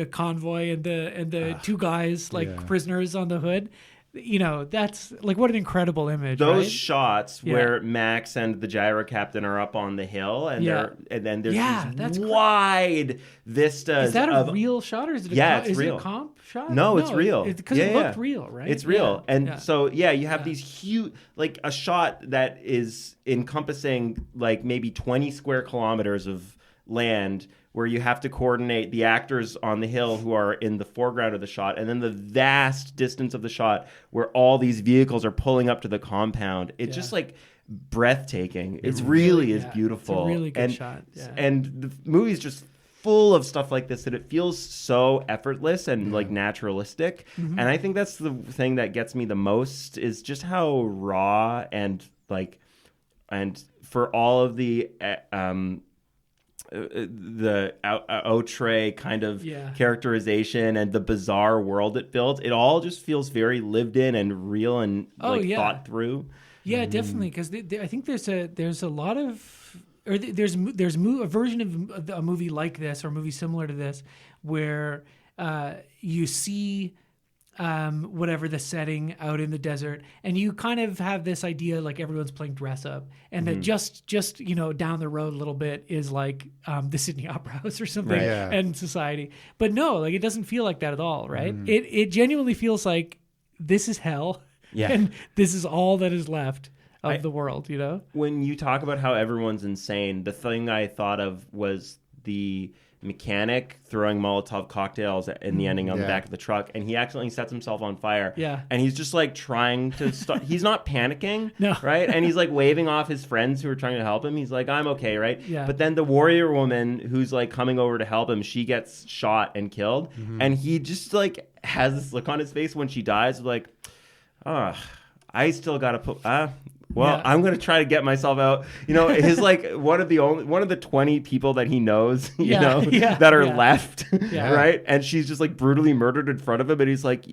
convoy and the two guys prisoners on the hood. That's like, what an incredible image. Those shots where Max and the gyro captain are up on the hill, and then there's these wide vistas. Is that a real shot, or is it it's real. It a comp shot? No, it's real. Because it looked real, right? It's real. And so, you have these huge, like a shot that is encompassing like maybe 20 square kilometers of land where you have to coordinate the actors on the hill who are in the foreground of the shot, and then the vast distance of the shot where all these vehicles are pulling up to the compound. It's just like breathtaking. It really is beautiful. It's a really good shot. Yeah. And the movie's just full of stuff like this that it feels so effortless and like naturalistic. And I think that's the thing that gets me the most, is just how raw and for all of the outre kind of characterization and the bizarre world it builds, it all just feels very lived in and real and thought through. Yeah, definitely. Because I think there's a lot of, or there's a version of a movie like this, or a movie similar to this, where you see whatever the setting out in the desert, and you kind of have this idea like everyone's playing dress up, and that just down the road a little bit is like the Sydney Opera House or something, and society. But no, like it doesn't feel like that at all, right? It genuinely feels like this is hell, and this is all that is left of the world, When you talk about how everyone's insane, the thing I thought of was the mechanic throwing Molotov cocktails in the ending on the back of the truck, and he accidentally sets himself on fire. Yeah. And he's just like trying to stop. He's not panicking, right? And he's like waving off his friends who are trying to help him. He's like, I'm okay, right? Yeah. But then the warrior woman who's like coming over to help him, she gets shot and killed. And he just like has this look on his face when she dies, like, I still got to put... I'm going to try to get myself out. His like one of the 20 people that he knows, that are left, right? And she's just like brutally murdered in front of him, and he's like,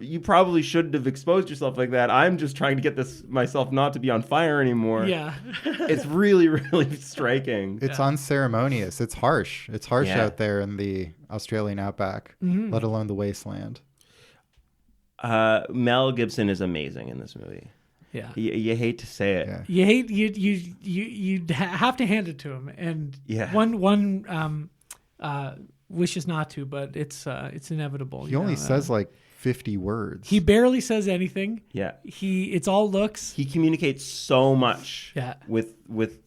you probably shouldn't have exposed yourself like that. I'm just trying to get myself not to be on fire anymore. Yeah. It's really, really striking. It's unceremonious. It's harsh. It's harsh out there in the Australian outback, let alone the wasteland. Mel Gibson is amazing in this movie. Yeah, you hate to say it. Yeah. You have to hand it to him, and one wishes not to, but it's inevitable. He only says like 50 words. He barely says anything. Yeah, it's all looks. He communicates so much. Yeah. with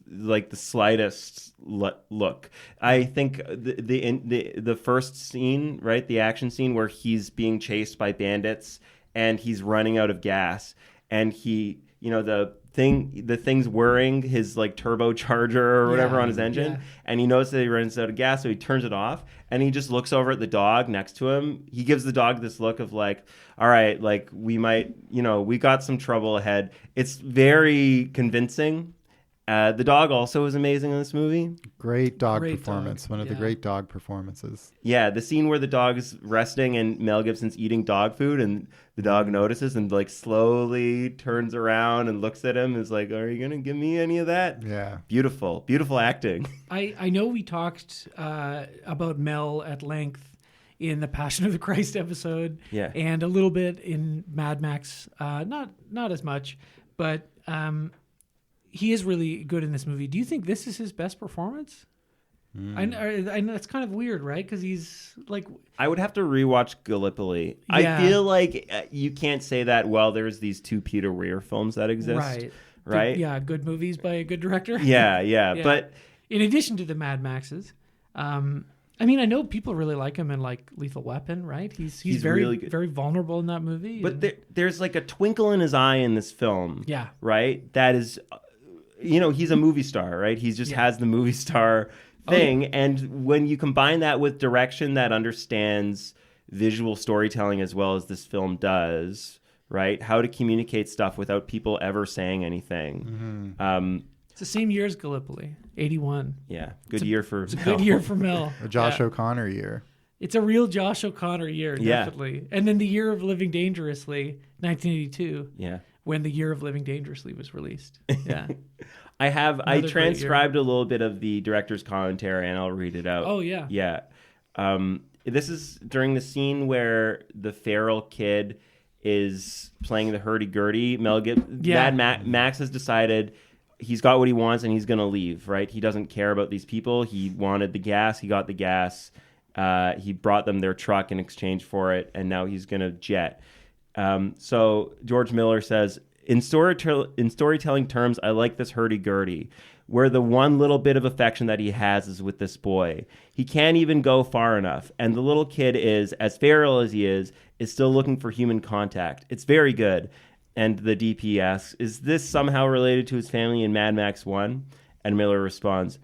like the slightest look. I think the first scene, right, the action scene where he's being chased by bandits and he's running out of gas. And he, the thing's whirring his like turbocharger or whatever on his engine, and he notices that he runs out of gas, so he turns it off, and he just looks over at the dog next to him. He gives the dog this look of like, all right, like we might, we got some trouble ahead. It's very convincing. The dog also is amazing in this movie. Great dog performance. One of the great dog performances. Yeah, the scene where the dog is resting and Mel Gibson's eating dog food, and the dog notices and like slowly turns around and looks at him and is like, are you going to give me any of that? Yeah. Beautiful. Beautiful acting. I know we talked about Mel at length in the Passion of the Christ episode, and a little bit in Mad Max. Not as much, but... he is really good in this movie. Do you think this is his best performance? I know that's kind of weird, right? Because he's like... I would have to rewatch Gallipoli. Yeah. I feel like you can't say that while there's these two Peter Weir films that exist. Right? Good movies by a good director. Yeah. But in addition to the Mad Maxes, I know people really like him in like Lethal Weapon, right? He's very really very vulnerable in that movie. But there's like a twinkle in his eye in this film. Yeah. Right? That is... he's a movie star, right? He just has the movie star thing. And when you combine that with direction that understands visual storytelling as well as this film does, right? How to communicate stuff without people ever saying anything. It's the same year as Gallipoli, 1981. Yeah, good year for Mel. It's a good year for Mel. A Josh O'Connor year. It's a real Josh O'Connor year, definitely. And then the year of Living Dangerously, 1982. Yeah. When the Year of Living Dangerously was released. Yeah. I transcribed a little bit of the director's commentary, and I'll read it out. Oh, yeah. Yeah. This is during the scene where the feral kid is playing the hurdy-gurdy. Max has decided he's got what he wants, and he's going to leave, right? He doesn't care about these people. He wanted the gas. He got the gas. He brought them their truck in exchange for it, and now he's going to jet. So George Miller says, In storytelling terms, I like this hurdy-gurdy, where the one little bit of affection that he has is with this boy. He can't even go far enough, and the little kid is, as feral as he is still looking for human contact. It's very good. And the DP asks, is this somehow related to his family in Mad Max 1? And Miller responds,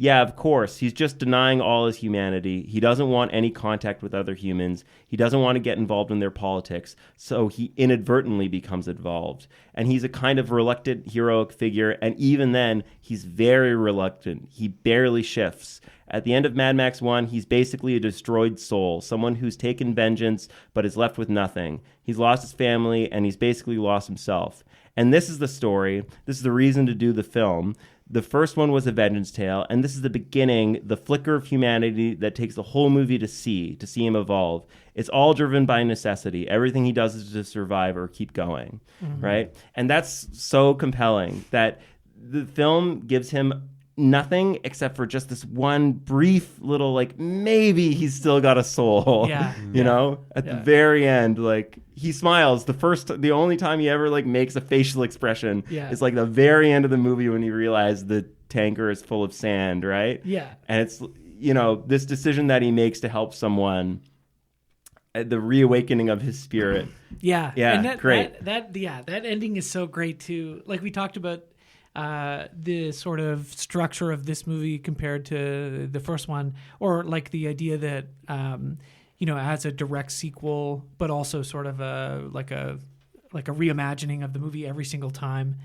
yeah, of course. He's just denying all his humanity. He doesn't want any contact with other humans. He doesn't want to get involved in their politics, so he inadvertently becomes involved. And he's a kind of reluctant, heroic figure, and even then, he's very reluctant. He barely shifts. At the end of Mad Max 1, he's basically a destroyed soul, someone who's taken vengeance but is left with nothing. He's lost his family, and he's basically lost himself. And this is the story. This is the reason to do the film. The first one was a vengeance tale, and this is the beginning, the flicker of humanity that takes the whole movie to see him evolve. It's all driven by necessity. Everything he does is to survive or keep going, right? And that's so compelling that the film gives him nothing except for just this one brief little, like, maybe he's still got a soul. Yeah. You know, at the very end, like, he smiles. The only time he ever, like, makes a facial expression is, like, the very end of the movie when he realized the tanker is full of sand, right? Yeah. And it's, you know, this decision that he makes to help someone, the reawakening of his spirit. Yeah. Yeah, And great. That ending is so great too. Like we talked about the sort of structure of this movie compared to the first one, or like the idea that you know, as a direct sequel, but also sort of a reimagining of the movie every single time.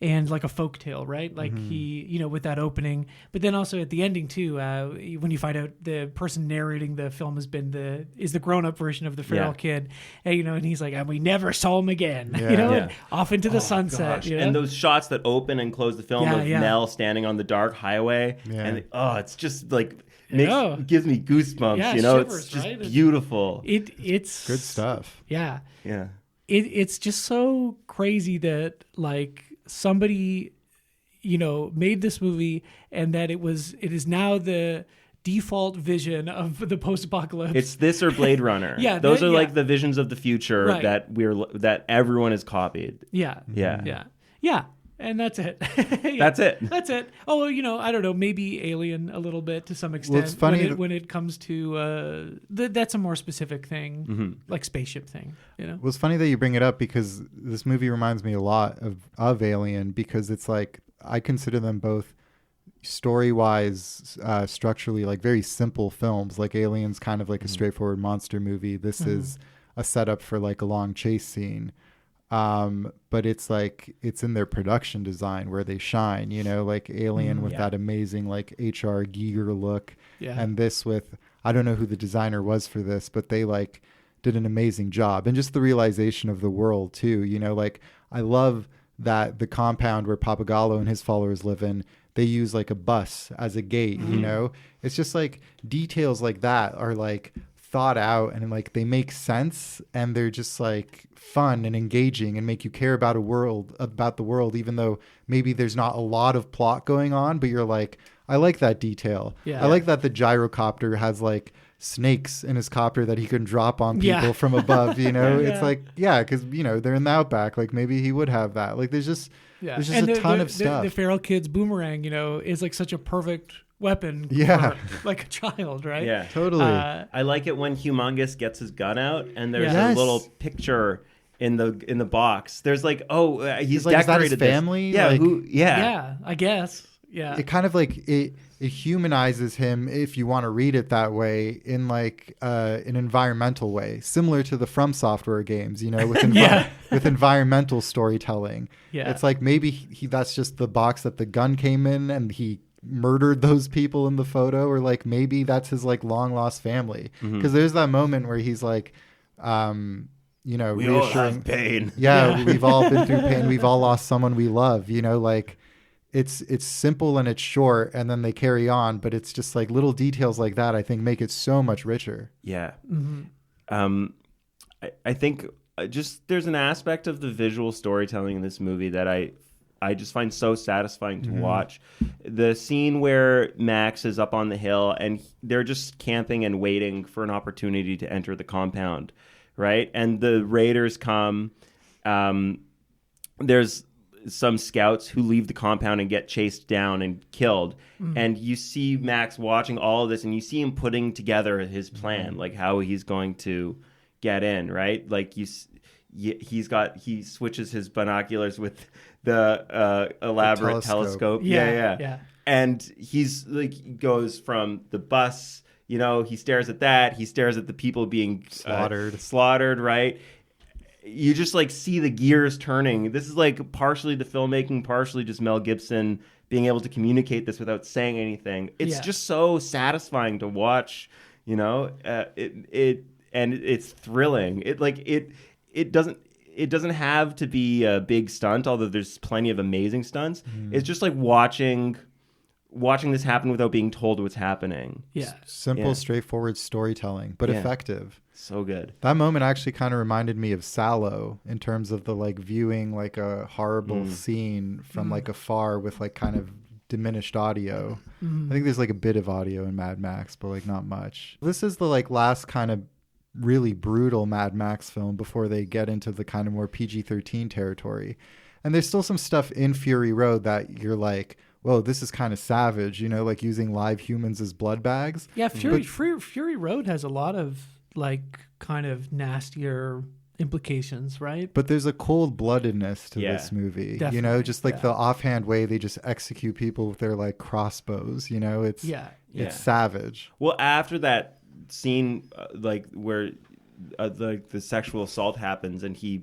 And like a folktale, right? Like he, you know, with that opening, but then also at the ending too, when you find out the person narrating the film is the grown-up version of the feral kid, and, you know, and he's like, and we never saw him again, you know, and off into the sunset. You know? And those shots that open and close the film of Mel standing on the dark highway, and it's just like gives me goosebumps. You know, shivers, it's just right? beautiful. It's good stuff. Yeah, yeah. It's just so crazy that like somebody, you know, made this movie, and that it is now the default vision of the post-apocalypse. It's this or Blade Runner. Those are like the visions of the future that everyone has copied. Yeah. And that's it. That's it. That's it. Oh, you know, I don't know, maybe Alien a little bit to some extent. Well, it's funny when it comes to that's a more specific thing, like spaceship thing. You know. Well, it's funny that you bring it up, because this movie reminds me a lot of Alien, because it's like I consider them both story-wise, structurally, like very simple films. Like Alien's kind of like a straightforward monster movie. This is a setup for like a long chase scene. But it's like, it's in their production design where they shine, you know, like Alien with that amazing like H.R. Giger look, and this with, I don't know who the designer was for this, but they like did an amazing job. And just the realization of the world too, you know, like I love that the compound where Papagallo and his followers live in, they use like a bus as a gate, you know. It's just like details like that are like thought out, and like they make sense, and they're just like fun and engaging and make you care about the world, even though maybe there's not a lot of plot going on, but you're like, I like that detail. I like that the gyrocopter has like snakes in his copter that he can drop on people from above, you know. It's like, because you know, they're in the outback, like maybe he would have that. Like there's just a ton of stuff. The feral kid's boomerang, you know, is like such a perfect weapon for like a child, right? Yeah, totally. I like it when Humongous gets his gun out and there's a little picture in the box. There's like, he's like, decorated is that his family? Yeah, I guess. Yeah, it kind of like it humanizes him, if you want to read it that way, in like an environmental way, similar to the From Software games, you know, with with environmental storytelling. It's like maybe that's just the box that the gun came in, and he murdered those people in the photo, or like maybe that's his like long lost family, because there's that moment where he's like, you know, we all have pain. We've all been through pain. We've all lost someone we love, you know, like it's simple and it's short, and then they carry on, but it's just like little details like that, I think, make it so much richer. I think just there's an aspect of the visual storytelling in this movie that I just find so satisfying to watch. The scene where Max is up on the hill and they're just camping and waiting for an opportunity to enter the compound, right? And the raiders come there's some scouts who leave the compound and get chased down and killed. And you see Max watching all of this, and you see him putting together his plan, like how he's going to get in, right? Like he switches his binoculars with the elaborate telescope. Yeah. And he's like, goes from the bus, he stares at that. He stares at the people being slaughtered, right? You just like see the gears turning. This is like partially the filmmaking, partially just Mel Gibson being able to communicate this without saying anything. It's just so satisfying to watch, and it's thrilling. It doesn't have to be a big stunt, although there's plenty of amazing stunts. It's just like watching this happen without being told what's happening. Yeah. Simple, straightforward storytelling, but effective. So good. That moment actually kind of reminded me of Sallow in terms of the like viewing like a horrible scene from like afar with like kind of diminished audio. I think there's like a bit of audio in Mad Max, but like not much. This is the like last kind of really brutal Mad Max film before they get into the kind of more PG-13 territory. And there's still some stuff in Fury Road that you're like, whoa, this is kind of savage, like using live humans as blood bags. Yeah, Fury Road has a lot of like kind of nastier implications, right? But there's a cold-bloodedness to this movie, definitely. Just like the offhand way they just execute people with their like crossbows, it's savage. Well, after that scene, like where the sexual assault happens and he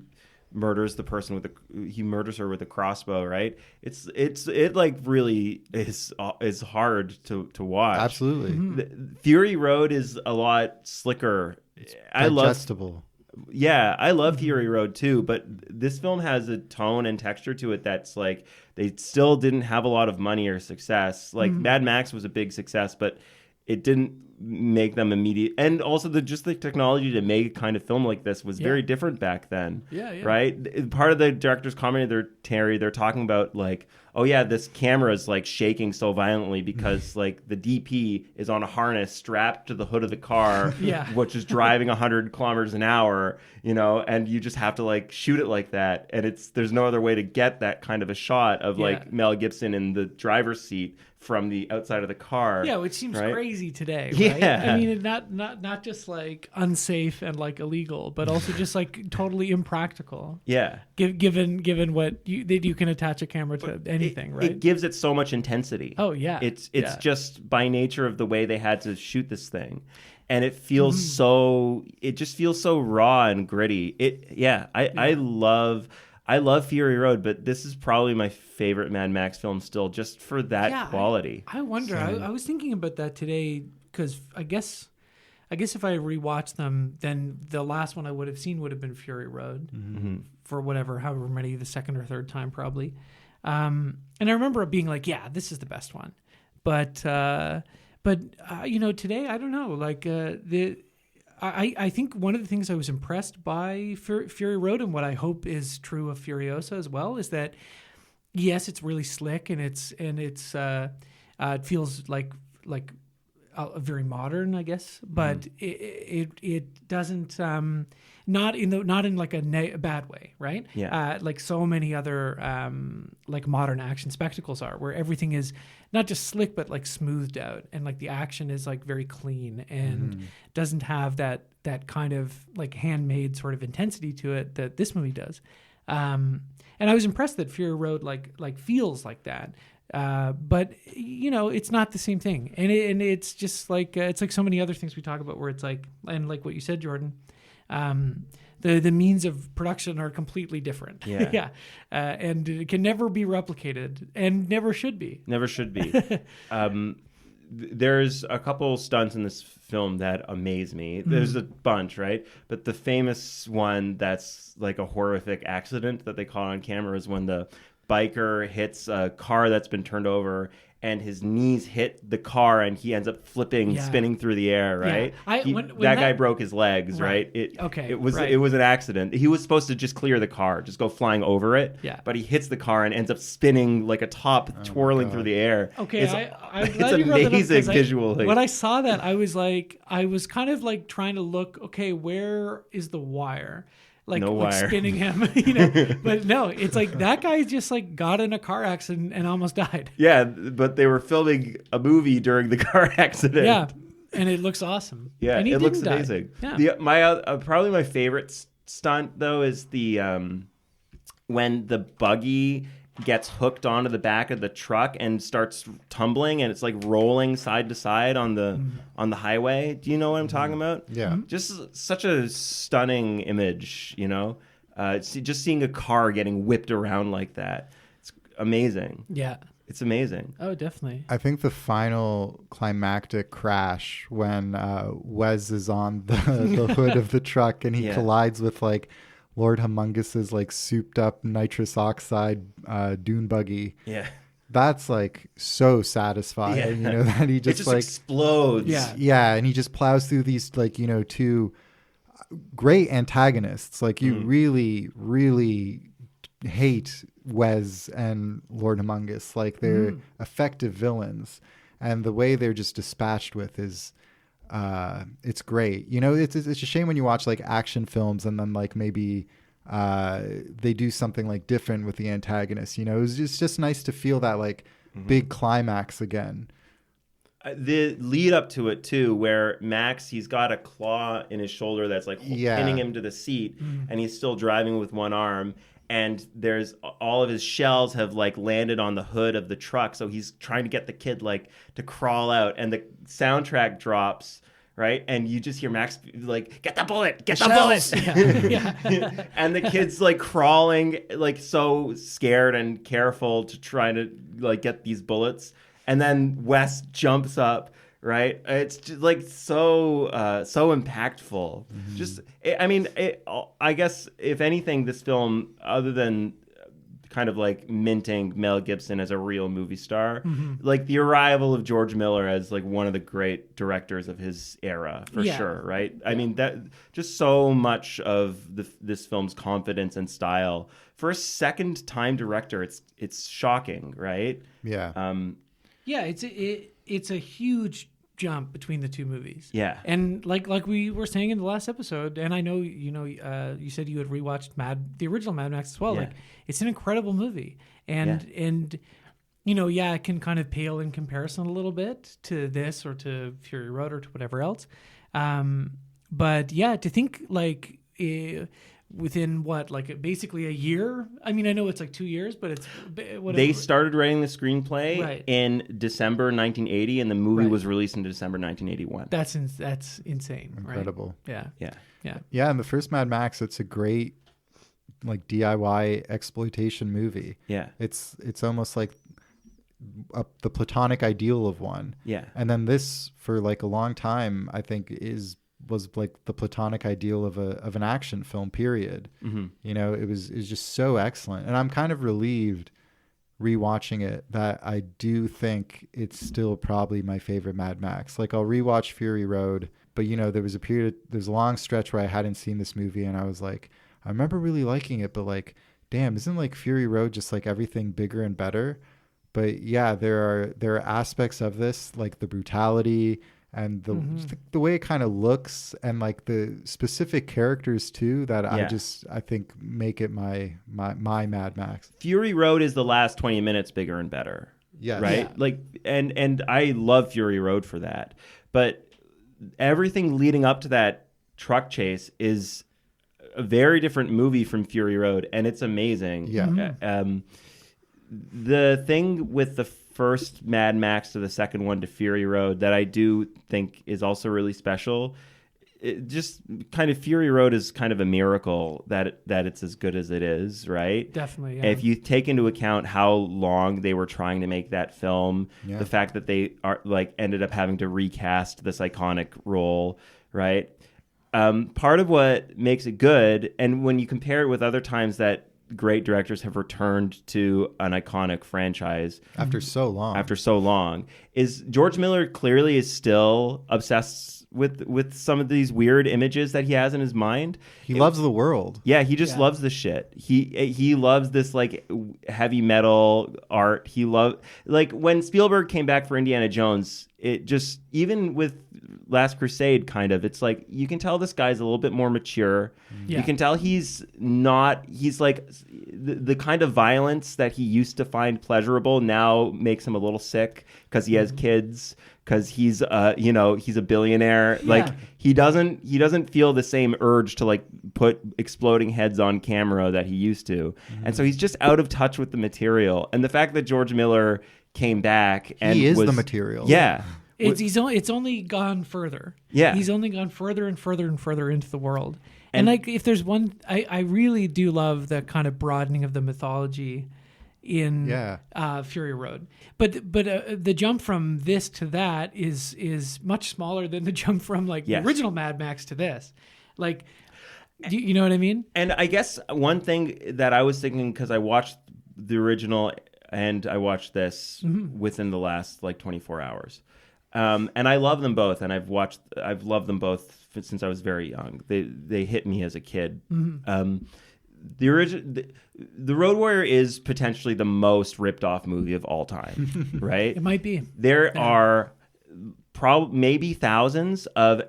murders the person he murders her with a crossbow, right? It like really is hard to watch. Absolutely. Fury Road is a lot slicker. Digestible. I love Fury Road too, but this film has a tone and texture to it that's like they still didn't have a lot of money or success. Like Mad Max was a big success, but it didn't make them immediate. And also the technology to make a kind of film like this was very different back then. Right? Part of the director's commentary, they're talking about like, oh yeah, this camera is like shaking so violently because like the DP is on a harness strapped to the hood of the car, which is driving 100 kilometers an hour, and you just have to like shoot it like that. And there's no other way to get that kind of a shot of like Mel Gibson in the driver's seat from the outside of the car. Yeah, which seems crazy today, right? Yeah. I mean, not just like unsafe and like illegal, but also just like totally impractical. Yeah. Given what you can attach a camera to anything, right? It gives it so much intensity. Oh yeah. It's just by nature of the way they had to shoot this thing. And it feels it just feels so raw and gritty. I love Fury Road, but this is probably my favorite Mad Max film still, just for that quality. I wonder. I was thinking about that today because I guess if I rewatched them, then the last one I would have seen would have been Fury Road for however many, the second or third time probably. And I remember it being like, yeah, this is the best one. But today I don't know. Like I think one of the things I was impressed by Fury Road, and what I hope is true of Furiosa as well, is that yes, it's really slick and it feels like very modern, I guess, but it doesn't not in like a bad way, right? Yeah. Like so many other like modern action spectacles are, where everything is not just slick but like smoothed out, and like the action is like very clean and doesn't have that kind of like handmade sort of intensity to it that this movie does. And I was impressed that Fury Road like feels like that. But it's not the same thing, and it's just like it's like so many other things we talk about, where it's like, and like what you said, Jordan, the means of production are completely different. And it can never be replicated, and never should be. There's a couple stunts in this film that amaze me. There's a bunch, right? But the famous one that's like a horrific accident that they caught on camera is when the biker hits a car that's been turned over, and his knees hit the car, and he ends up spinning through the air, right? That guy broke his legs, right? It was an accident. He was supposed to just clear the car, just go flying over it, but he hits the car and ends up spinning like a top, twirling through the air. Okay, I'm it's glad you brought that up, amazing visually. When I saw that, I was kind of like trying to look, okay, where is the wire? like No wire. spinning him, you know. But no, it's like that guy just like got in a car accident and almost died. Yeah, but they were filming a movie during the car accident. Yeah, and it looks awesome. Yeah, and he it looks didn't die. amazing. Yeah. Probably my favorite stunt though is the when the buggy gets hooked onto the back of the truck and starts tumbling, and it's like rolling side to side on the highway. Do you know what I'm talking about? Yeah. Just such a stunning image, you know. Just seeing a car getting whipped around like that, it's amazing. Yeah. It's amazing. Oh, definitely. I think the final climactic crash when Wes is on the hood of the truck and he collides with like Lord Humongus's like souped up nitrous oxide dune buggy. Yeah. That's like so satisfying, Yeah. you know, that he It just just like explodes. Yeah. yeah, and he just plows through these like, you know, two great antagonists. Like you really, really hate Wes and Lord Humongus. Like they're effective villains, and the way they're just dispatched with is it's great. You know, it's a shame when you watch like action films and then like maybe they do something like different with the antagonist. You know, it's just nice to feel that like big climax again. The lead up to it too, where Max, he's got a claw in his shoulder that's like pinning him to the seat, and he's still driving with one arm. And there's all of his shells have like landed on the hood of the truck, so he's trying to get the kid like to crawl out, and the soundtrack drops, right? And you just hear Max like, "Get the bullet, get the bullet!" Yeah. And the kid's like crawling, like so scared and careful to try to like get these bullets, and then Wes jumps up. Right, it's just like so impactful. I guess if anything, this film, other than kind of like minting Mel Gibson as a real movie star, like the arrival of George Miller as like one of the great directors of his era, for sure. Right, I mean that just so much of this film's confidence and style for a second-time director. It's shocking, right? Yeah. Yeah, it's a huge jump between the two movies. Yeah. And like we were saying in the last episode, and I know you said you had rewatched the original Mad Max as well. Yeah. Like it's an incredible movie, and you know, it can kind of pale in comparison a little bit to this or to Fury Road or to whatever else. But yeah, to think like within basically a year. I mean, I know it's like 2 years, but it's whatever. They started writing the screenplay Right. in December 1980, and the movie was released in December 1981. That's insane. Incredible. Right? Yeah. Yeah, and the first Mad Max, it's a great like DIY exploitation movie. Yeah. It's almost like the platonic ideal of one. Yeah. And then this, for like a long time, I think was like the platonic ideal of an action film, period. You know, it was just so excellent. And I'm kind of relieved rewatching it that I do think it's still probably my favorite Mad Max. Like I'll rewatch Fury Road, but you know, there's a long stretch where I hadn't seen this movie and I was like, I remember really liking it, but like, damn, isn't like Fury Road just like everything bigger and better? But yeah, there are aspects of this, like the brutality and the way it kind of looks, and like the specific characters too, that I think make it my Mad Max. Fury Road is the last 20 minutes bigger and better. Yes. Right? Yeah. Like and I love Fury Road for that. But everything leading up to that truck chase is a very different movie from Fury Road, and it's amazing. Yeah. The thing with the first Mad Max to the second one to Fury Road that I do think is also really special, it just kind of Fury Road is kind of a miracle that it's as good as it is, right? Definitely. Yeah. If you take into account how long they were trying to make that film, the fact that they are like ended up having to recast this iconic role, right? Part of what makes it good, and when you compare it with other times that great directors have returned to an iconic franchise After so long, is George Miller clearly is still obsessed with some of these weird images that he has in his mind. He loves the world. Yeah, he just loves the shit. He loves this like heavy metal art. He loved, like when Spielberg came back for Indiana Jones, it just, even with Last Crusade, kind of. It's like you can tell this guy's a little bit more mature. Yeah. You can tell he's like the kind of violence that he used to find pleasurable now makes him a little sick because he has kids, because he's he's a billionaire. Yeah. Like he doesn't feel the same urge to like put exploding heads on camera that he used to. And so he's just out of touch with the material. And the fact that George Miller came back and he is was the material. Yeah. It's only gone further. Yeah. He's only gone further and further and further into the world. And like, if there's one, I really do love the kind of broadening of the mythology in Fury Road. But the jump from this to that is much smaller than the jump from like the original Mad Max to this. Like, you know what I mean? And I guess one thing that I was thinking, because I watched the original and I watched this within the last like 24 hours. And I love them both, and I've loved them both since I was very young. They hit me as a kid. The Road Warrior is potentially the most ripped off movie of all time, right? It might be. There are maybe thousands of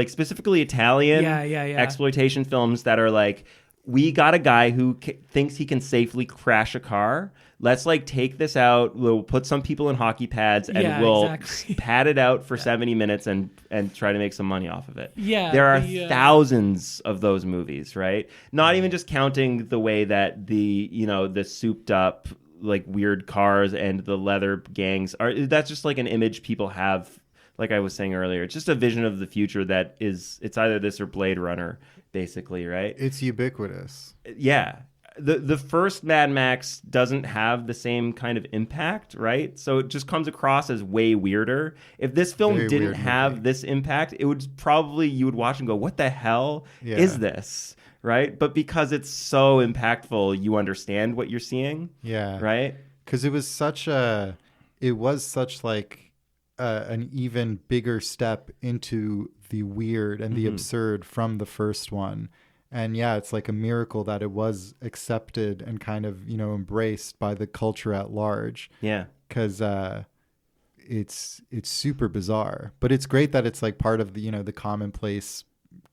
specifically Italian exploitation films that are like, we got a guy who thinks he can safely crash a car. Let's like take this out. We'll put some people in hockey pads and we'll pad it out for 70 minutes and try to make some money off of it. Yeah, there are thousands of those movies, right? Not even just counting the way that the souped up like weird cars and the leather gangs are. That's just like an image people have. Like I was saying earlier, it's just a vision of the future it's either this or Blade Runner, basically, right? It's ubiquitous. Yeah. The first Mad Max doesn't have the same kind of impact, right? So it just comes across as way weirder. If this film didn't have this impact, it would probably, you would watch and go, what the hell is this? Right? But because it's so impactful, you understand what you're seeing. Yeah. Right? Because it was such an even bigger step into the weird and the absurd from the first one. And it's like a miracle that it was accepted and kind of, embraced by the culture at large. Yeah. Because it's super bizarre. But it's great that it's like part of the, the commonplace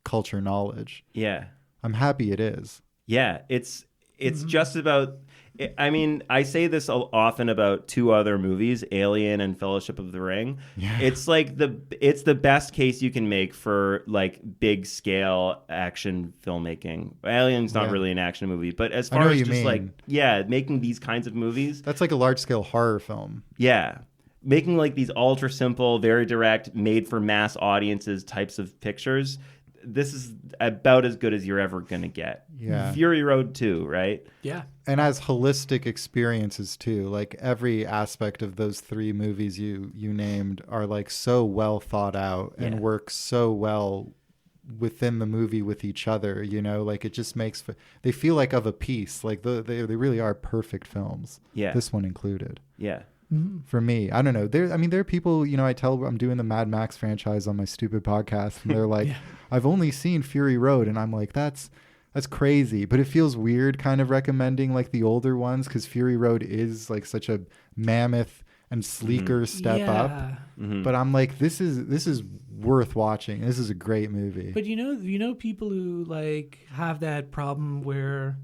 culture knowledge. Yeah. I'm happy it is. Yeah. It's just about... I mean, I say this often about two other movies, Alien and Fellowship of the Ring. Yeah. It's like it's the best case you can make for like big scale action filmmaking. Alien's not really an action movie, but as far as just like making these kinds of movies, that's like a large scale horror film. Yeah. Making like these ultra simple, very direct, made for mass audiences types of pictures. This is about as good as you're ever going to get. Yeah. Fury Road 2, right? Yeah. And as holistic experiences too, like every aspect of those three movies you named are like so well thought out and work so well within the movie with each other, like it just makes, they feel like of a piece. Like they really are perfect films. Yeah. This one included. Yeah. For me, I don't know. There are people, I tell I'm doing the Mad Max franchise on my stupid podcast, and they're like, I've only seen Fury Road, and I'm like, that's crazy. But it feels weird kind of recommending like the older ones, because Fury Road is like such a mammoth and sleeker step up. But I'm like, this is worth watching. This is a great movie. But people who like have that problem where.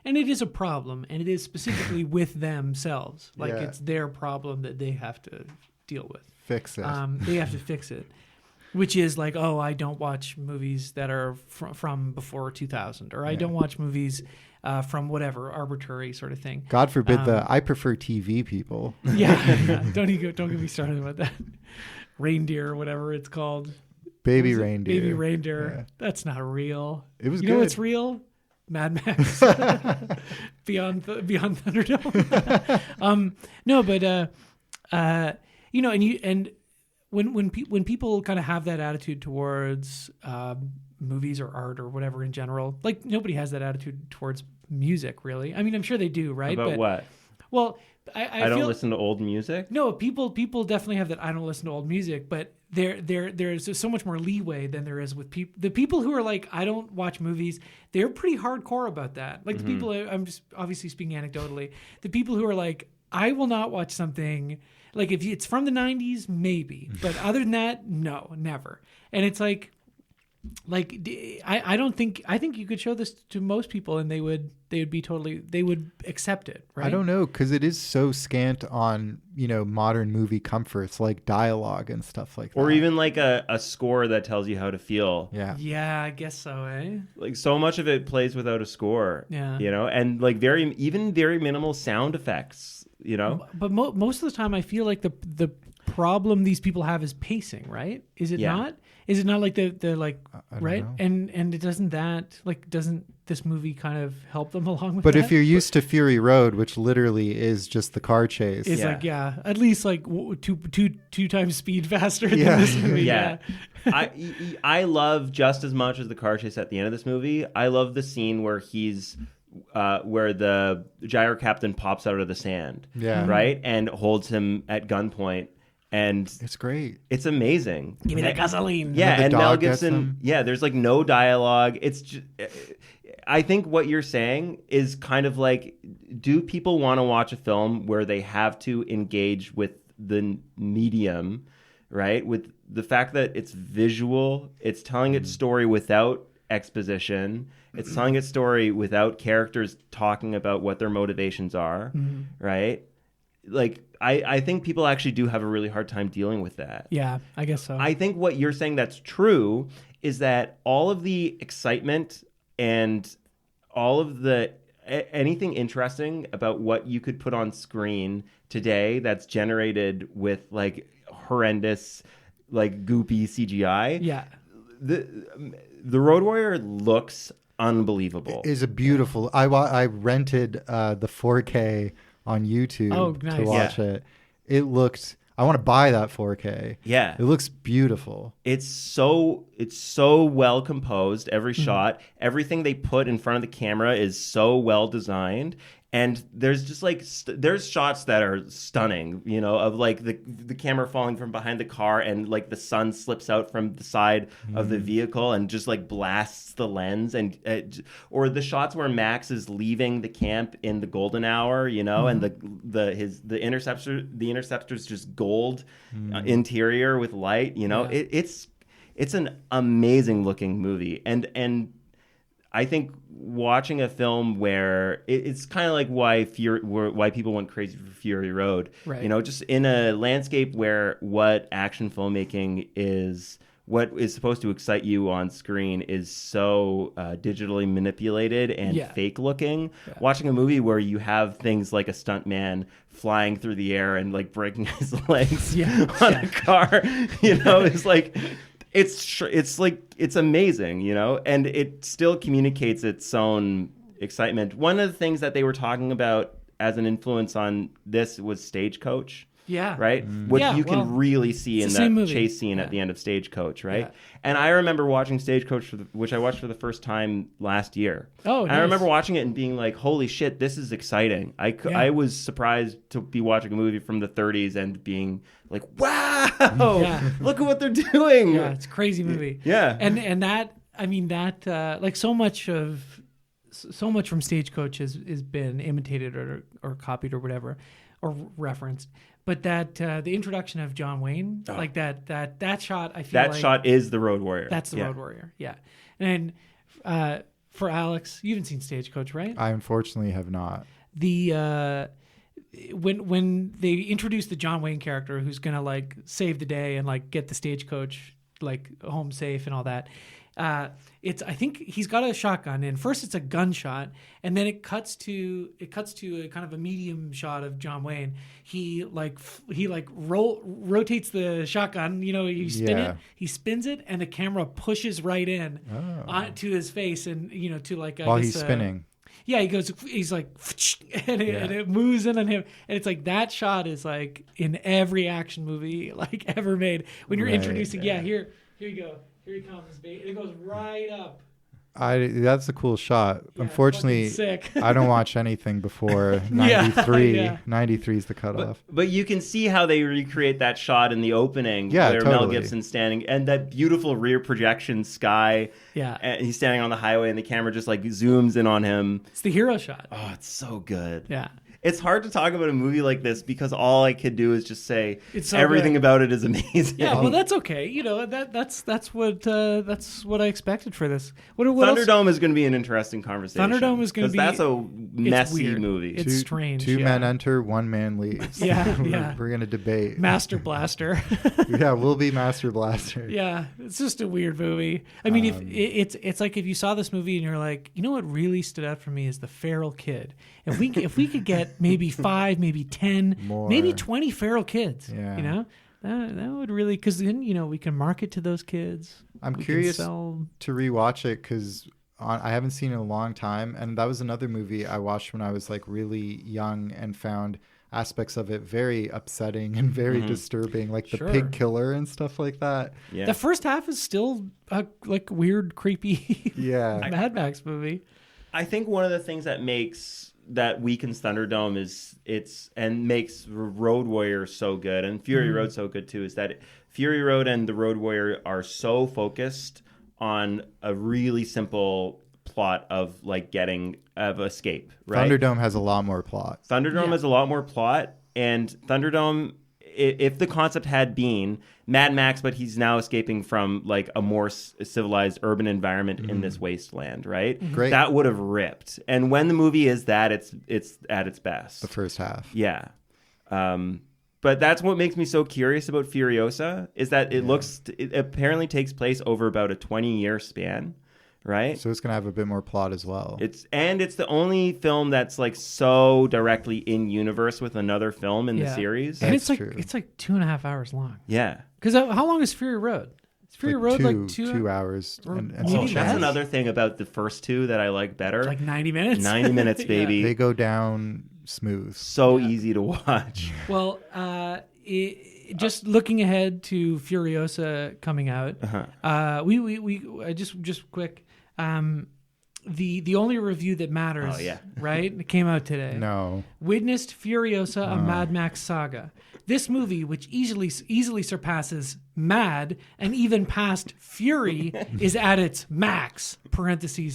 And it is a problem, and it is specifically with themselves. Like it's their problem that they have to deal with. Fix it. They have to fix it, which is like, oh, I don't watch movies that are from before 2000, or I don't watch movies from whatever arbitrary sort of thing. God forbid I prefer TV people. Yeah. Don't get me started about that. Reindeer, or whatever it's called. Baby reindeer. Baby reindeer. Yeah. That's not real. It was good. You know what's real? Mad Max Beyond Thunderdome. No, but and when people kind of have that attitude towards movies or art or whatever in general, like nobody has that attitude towards music, really. I mean, I'm sure they do, right? About what? Well, I don't listen to old music. No, people definitely have that. I don't listen to old music, but there's so much more leeway than there is with the people who are like, I don't watch movies. They're pretty hardcore about that. Like the people, I'm just obviously speaking anecdotally, the people who are like, I will not watch something Like if it's from the 90s, maybe, but other than that, no, never. And it's like I don't think, I think you could show this to most people and they would accept it, right? I don't know, because it is so scant on, modern movie comforts like dialogue and stuff like that. Or even like a score that tells you how to feel. Yeah, I guess so, eh? Like so much of it plays without a score. Yeah. And like very minimal sound effects, But most of the time I feel like the problem these people have is pacing, right? Is it not? Is it not like the like right? know. And it doesn't this movie kind of help them along with But that? if you're used to Fury Road, which literally is just the car chase, it's at least like two times speed faster than Yeah. this movie. Yeah. I love just as much as the car chase at the end of this movie. I love the scene where where the gyro captain pops out of the sand, right, and holds him at gunpoint. And it's great. It's amazing. Give me that gasoline. Yeah, and Mel dog gets Gibson. them. Yeah, there's like no dialogue. It's just, I think what you're saying is kind of like, do people want to watch a film where they have to engage with the medium, right? With the fact that it's visual, it's telling its story without exposition, it's telling its story without characters talking about what their motivations are, right? Like, I think people actually do have a really hard time dealing with that. Yeah, I guess so. I think what you're saying that's true is that all of the excitement and all of the anything interesting about what you could put on screen today that's generated with like horrendous, like goopy CGI. Yeah. The Road Warrior looks unbelievable. It is a beautiful. I rented the 4K on YouTube nice. to watch it. It looked. I want to buy that 4K. Yeah. It looks beautiful. It's so well composed. Every shot, everything they put in front of the camera is so well designed. And there's just like there's shots that are stunning, of like the camera falling from behind the car and like the sun slips out from the side of the vehicle and just like blasts the lens, and or the shots where Max is leaving the camp in the golden hour, and the interceptor's just gold interior with light, it's an amazing looking movie, and I think watching a film where it's kind of like why people went crazy for Fury Road, right. Just in a landscape where what action filmmaking is, what is supposed to excite you on screen is so digitally manipulated and fake looking. Yeah. Watching a movie where you have things like a stuntman flying through the air and like breaking his legs on a car, is like... It's like, it's amazing, and it still communicates its own excitement. One of the things that they were talking about as an influence on this was Stagecoach. Yeah. Right? Which you can really see in that chase scene at the end of Stagecoach, right? Yeah. And I remember watching Stagecoach, which I watched for the first time last year. Oh, nice. I remember watching it and being like, holy shit, this is exciting. I was surprised to be watching a movie from the 30s and being like, wow, look at what they're doing. Yeah, it's a crazy movie. Yeah. And that, I mean, that, like so much from Stagecoach has been imitated or copied or whatever, or referenced. But that the introduction of John Wayne, like that shot, I feel that like shot is the Road Warrior. That's the Road Warrior, yeah. And for Alex, you haven't seen Stagecoach, right? I unfortunately have not. The when they introduce the John Wayne character who's gonna like save the day and like get the Stagecoach like home safe and all that. I think he's got a shotgun, and first it's a gunshot, and then it cuts to a kind of a medium shot of John Wayne. He rotates the shotgun, you spin it, he spins it, and the camera pushes right in to his face, and to like while he's spinning. Yeah, he's like, and it moves in on him. And it's like, that shot is like in every action movie like ever made. When you're introducing, here you go. Here he comes, baby. It goes right up. That's a cool shot. Yeah, unfortunately, sick. I don't watch anything before 93. Yeah. 93 is the cutoff. But you can see how they recreate that shot in the opening where Mel Gibson's standing, and that beautiful rear projection sky. Yeah. And he's standing on the highway and the camera just like zooms in on him. It's the hero shot. Oh, it's so good. Yeah. it's hard to talk about a movie like this because all I could do is just say It's so everything good. about it is amazing. Yeah, well, that's okay. You know, that's what I expected for this. What else? Thunderdome is going to be an interesting conversation. Thunderdome is gonna be- that's a messy weird. movie. It's strange. Two yeah. men enter, one man leaves. Yeah, yeah. We're gonna debate. Master Blaster. Yeah, we'll be Master Blaster. Yeah, it's just a weird movie. I mean, if it's like if you saw this movie and you're like, you know what really stood out for me is the feral kid. If we could get maybe 5, maybe 10, More. maybe 20 feral kids, Yeah. you know, that would really, because then we can market to those kids. I'm We can curious sell- to rewatch it because I haven't seen it in a long time, and that was another movie I watched when I was like really young and found aspects of it very upsetting and very disturbing, like the Sure. pig killer and stuff like that. Yeah. The first half is still a like weird, creepy Yeah. Mad Max movie. I think one of the things that weakens Thunderdome is and makes Road Warrior so good and Fury Road so good too is that Fury Road and the Road Warrior are so focused on a really simple plot of like escape, right? Thunderdome has a lot more plot. Thunderdome has a lot more plot, and Thunderdome, if the concept had been Mad Max, but he's now escaping from like a more civilized urban environment in this wasteland, right? Great. That would have ripped. And when the movie is that, it's at its best. The first half. Yeah. But that's what makes me so curious about Furiosa is that it apparently takes place over about a 20-year span, right? So it's gonna have a bit more plot as well. It's the only film that's like so directly in universe with another film in the series. And That's it's true. like 2.5 hours long. Yeah. Because how long is Fury Road? Is Fury Road like 2 hours and maybe some That's change. another thing about the first two that I like better. like 90 minutes? 90 minutes, Yeah. baby. They go down smooth. So easy to watch. Well, just looking ahead to Furiosa coming out, we just quick. The only review that matters, Oh, yeah. right? It came out today. No. Witnessed Furiosa, a Mad Max saga. This movie, which easily surpasses Mad and even past Fury, is at its max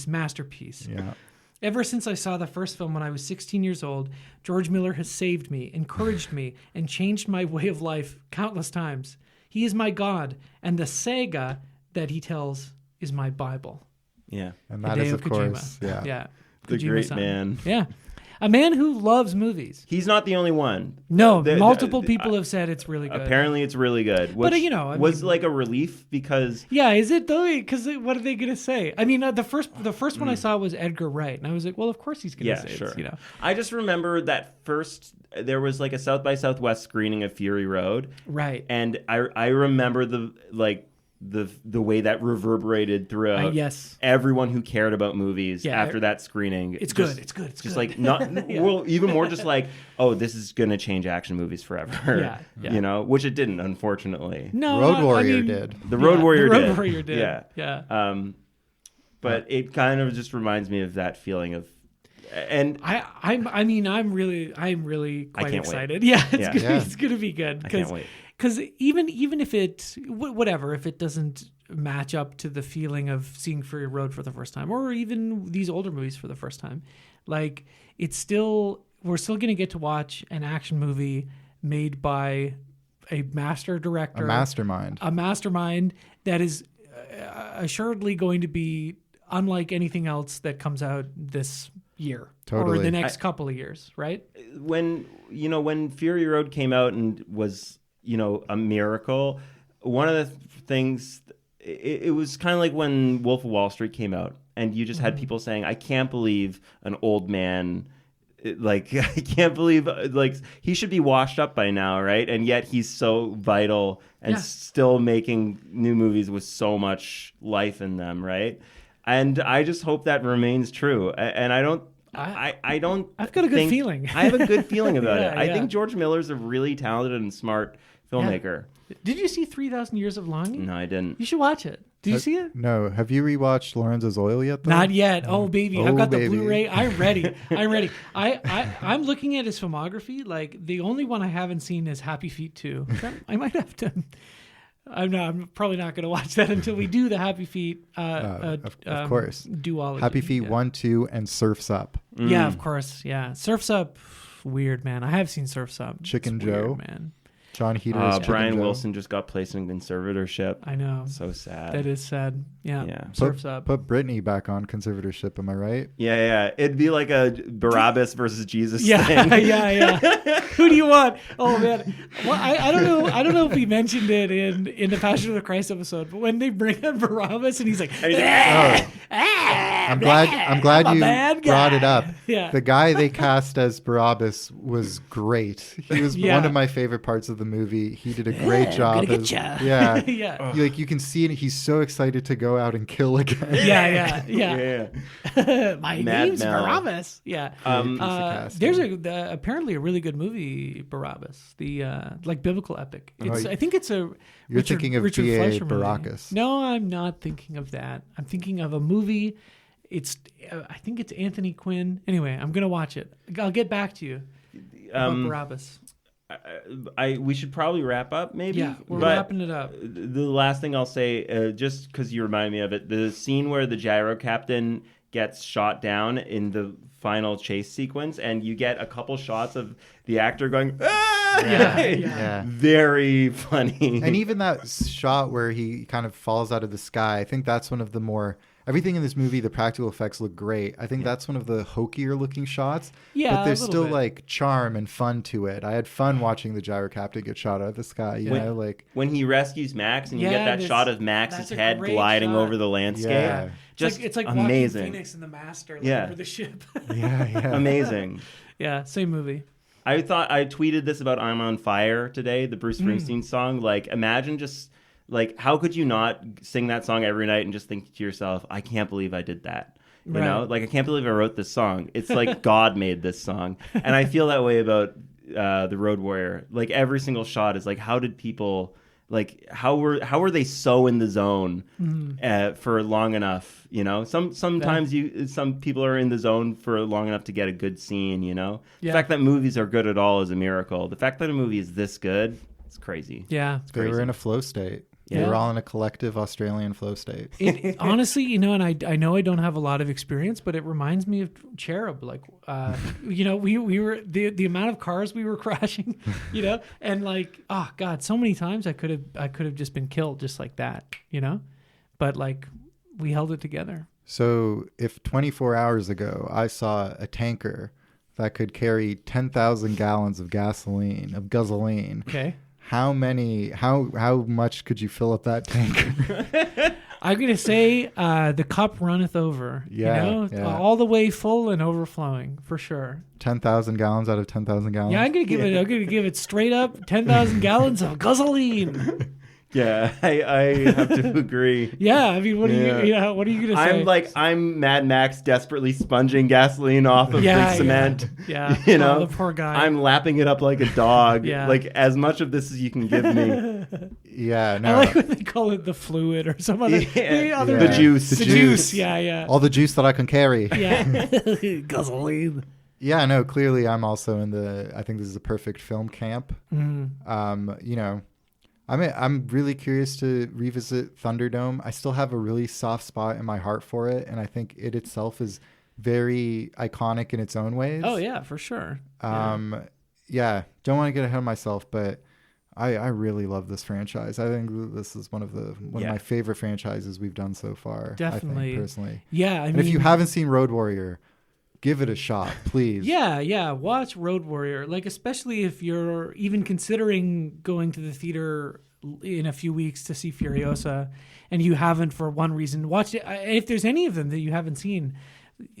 (masterpiece). Yeah. Ever since I saw the first film when I was 16 years old, George Miller has saved me, encouraged me, and changed my way of life countless times. He is my God, and the saga that he tells is my Bible. Yeah. And that is, Hideo of course, Kojima. yeah. The Kojima great san. man. Yeah. A man who loves movies. He's not the only one. No, The- multiple people have said it's really good. Apparently it's really good. Which But, you know, I was mean- like a relief because Yeah, is it though? Because what are they going to say? I mean, the first one I saw was Edgar Wright, and I was like, well, of course he's going to say sure. it's, you know. I just remember that first there was like a South by Southwest screening of Fury Road. Right. And I remember the way that reverberated throughout Yes. everyone who cared about movies Yeah, after that screening. It's Just- good. It's good. It's just good. like not well, even more just like, oh, this is gonna change action movies forever. Yeah. You know, which it didn't, unfortunately. No, Road I Warrior mean, did. The Road Warrior the Road did. Warrior did. Yeah. Yeah. But it kind of just reminds me of that feeling of, and I'm really quite can't wait. excited. Yeah, Yeah. it's gonna be good. I can't wait. Because even if it whatever, if it doesn't match up to the feeling of seeing Fury Road for the first time, or even these older movies for the first time, like we're still gonna get to watch an action movie made by a master director, A mastermind. that is assuredly going to be unlike anything else that comes out this year or Totally. the next couple of years, right? when Fury Road came out and was a miracle, one of the things it was kind of like when Wolf of Wall Street came out, and you just had people saying, "I can't believe an old man." Like, I can't believe, like, he should be washed up by now, right? And yet he's so vital and still making new movies with so much life in them, right? And I just hope that remains true. And I don't. I've got a good feeling. I have a good feeling about it. Yeah, I yeah. think George Miller's a really talented and smart filmmaker. Did you see 3,000 Years of Longing? No, I didn't. You should watch it. Did you see it? No. Have you rewatched Lorenzo's Oil yet? Though? Not yet. Oh baby, I've Oh, got the baby. Blu-ray. I'm ready. I'm looking at his filmography. Like the only one I haven't seen is Happy Feet 2. I might have to. I'm probably not going to watch that until we do the Happy Feet. Of course. Duology. Happy Feet yeah. 1, 2, and Surf's Up. Yeah, of course. Yeah, Surf's Up. Weird, man. I have seen Surf's Up. Chicken It's Joe. weird, man. John Heater's Chicken Brian Joe. Wilson just got placed in conservatorship. I know. So sad. That is sad. Yeah. Yeah. Surf's Up. Put Britney back on conservatorship. Am I right? Yeah. It'd be like a Barabbas versus Jesus Yeah, thing. yeah. Who do you want? Oh man, well, I don't know. I don't know if we mentioned it in the Passion of the Christ episode, but when they bring on Barabbas and he's like, I'm glad I'm a you bad guy. brought it up. Yeah. The guy they cast as Barabbas was great. He was Yeah. one of my favorite parts of the movie. He did a great job. gonna get as- ya. Yeah. Yeah. Like you can see it. He's so excited to go out and kill again. Yeah. My Mad name's Mel. Barabbas. Yeah. Piece of casting. There's apparently a really good movie, Barabbas, the like biblical epic. It's I think it's a. You're thinking of Richard B.A. Fleischer movie. Baracus. No, I'm not thinking of that. I'm thinking of a movie. It's I think it's Anthony Quinn. Anyway, I'm gonna watch it. I'll get back to you about Barabbas. We should probably wrap up, maybe. Yeah, we're But wrapping it up. The last thing I'll say, just because you remind me of it, the scene where the gyro captain gets shot down in the final chase sequence, and you get a couple shots of the actor going, "Ah!" Yeah. Very funny. And even that shot where he kind of falls out of the sky, I think that's one of the more. Everything in this movie, the practical effects look great. I think that's one of the hokier looking shots. Yeah, but there's a little still bit. like charm and fun to it. I had fun watching the gyro captain get shot out of the sky. You know, like when he rescues Max, and you Yeah, get that this- shot of Max's that's a head great gliding shot. over the landscape. Yeah. Just It's like amazing. watching Phoenix and the Master like, Yeah. over the ship. yeah. Amazing. Yeah, same movie. I tweeted this about "I'm on Fire" today, the Bruce Springsteen song. Like, imagine just like how could you not sing that song every night and just think to yourself, "I can't believe I did that." You know, like I can't believe I wrote this song. It's like God made this song, and I feel that way about the Road Warrior. Like every single shot is like, how did people like how were they so in the zone for long enough? You know, sometimes some people are in the zone for long enough to get a good scene. You know, Yeah. the fact that movies are good at all is a miracle. The fact that a movie is this good, it's crazy. Yeah. They were in a flow state. They Yeah. were all in a collective Australian flow state. Honestly, you know, and I know I don't have a lot of experience, but it reminds me of Cherub. Like, you know, we were the amount of cars we were crashing, you know, and like, oh God, so many times I could have just been killed just like that, you know, but like we held it together. So if 24 hours ago I saw a tanker that could carry 10,000 gallons of gasoline, Okay. how much could you fill up that tanker? I'm gonna say the cup runneth over. Yeah, you know, yeah. all the way full and overflowing for sure. 10,000 gallons out of 10,000 gallons? Yeah, I'm gonna give it straight up 10,000 gallons of gasoline. Yeah, I have to agree. Yeah, I mean, what are Yeah. what are you gonna say? I'm Mad Max desperately sponging gasoline off of the cement. Yeah. You know, Oh, the poor guy. I'm lapping it up like a dog. Yeah. Like as much of this as you can give me. Yeah, I no. like when they call it the fluid or some other, the other The juice. The The juice. juice. Yeah. All the juice that I can carry. Yeah. Gasoline. Yeah, no, clearly I'm also I think this is a perfect film camp. Mm. You know, I'm really curious to revisit Thunderdome. I still have a really soft spot in my heart for it, and I think it itself is very iconic in its own ways. Oh yeah, for sure. Yeah, don't want to get ahead of myself, but I really love this franchise. I think this is one of my favorite franchises we've done so far. Definitely. I think, personally. Yeah, I And mean, if you haven't seen Road Warrior, give it a shot, please. Yeah. Watch Road Warrior. Like, especially if you're even considering going to the theater in a few weeks to see Furiosa, and you haven't for one reason, watch it. If there's any of them that you haven't seen,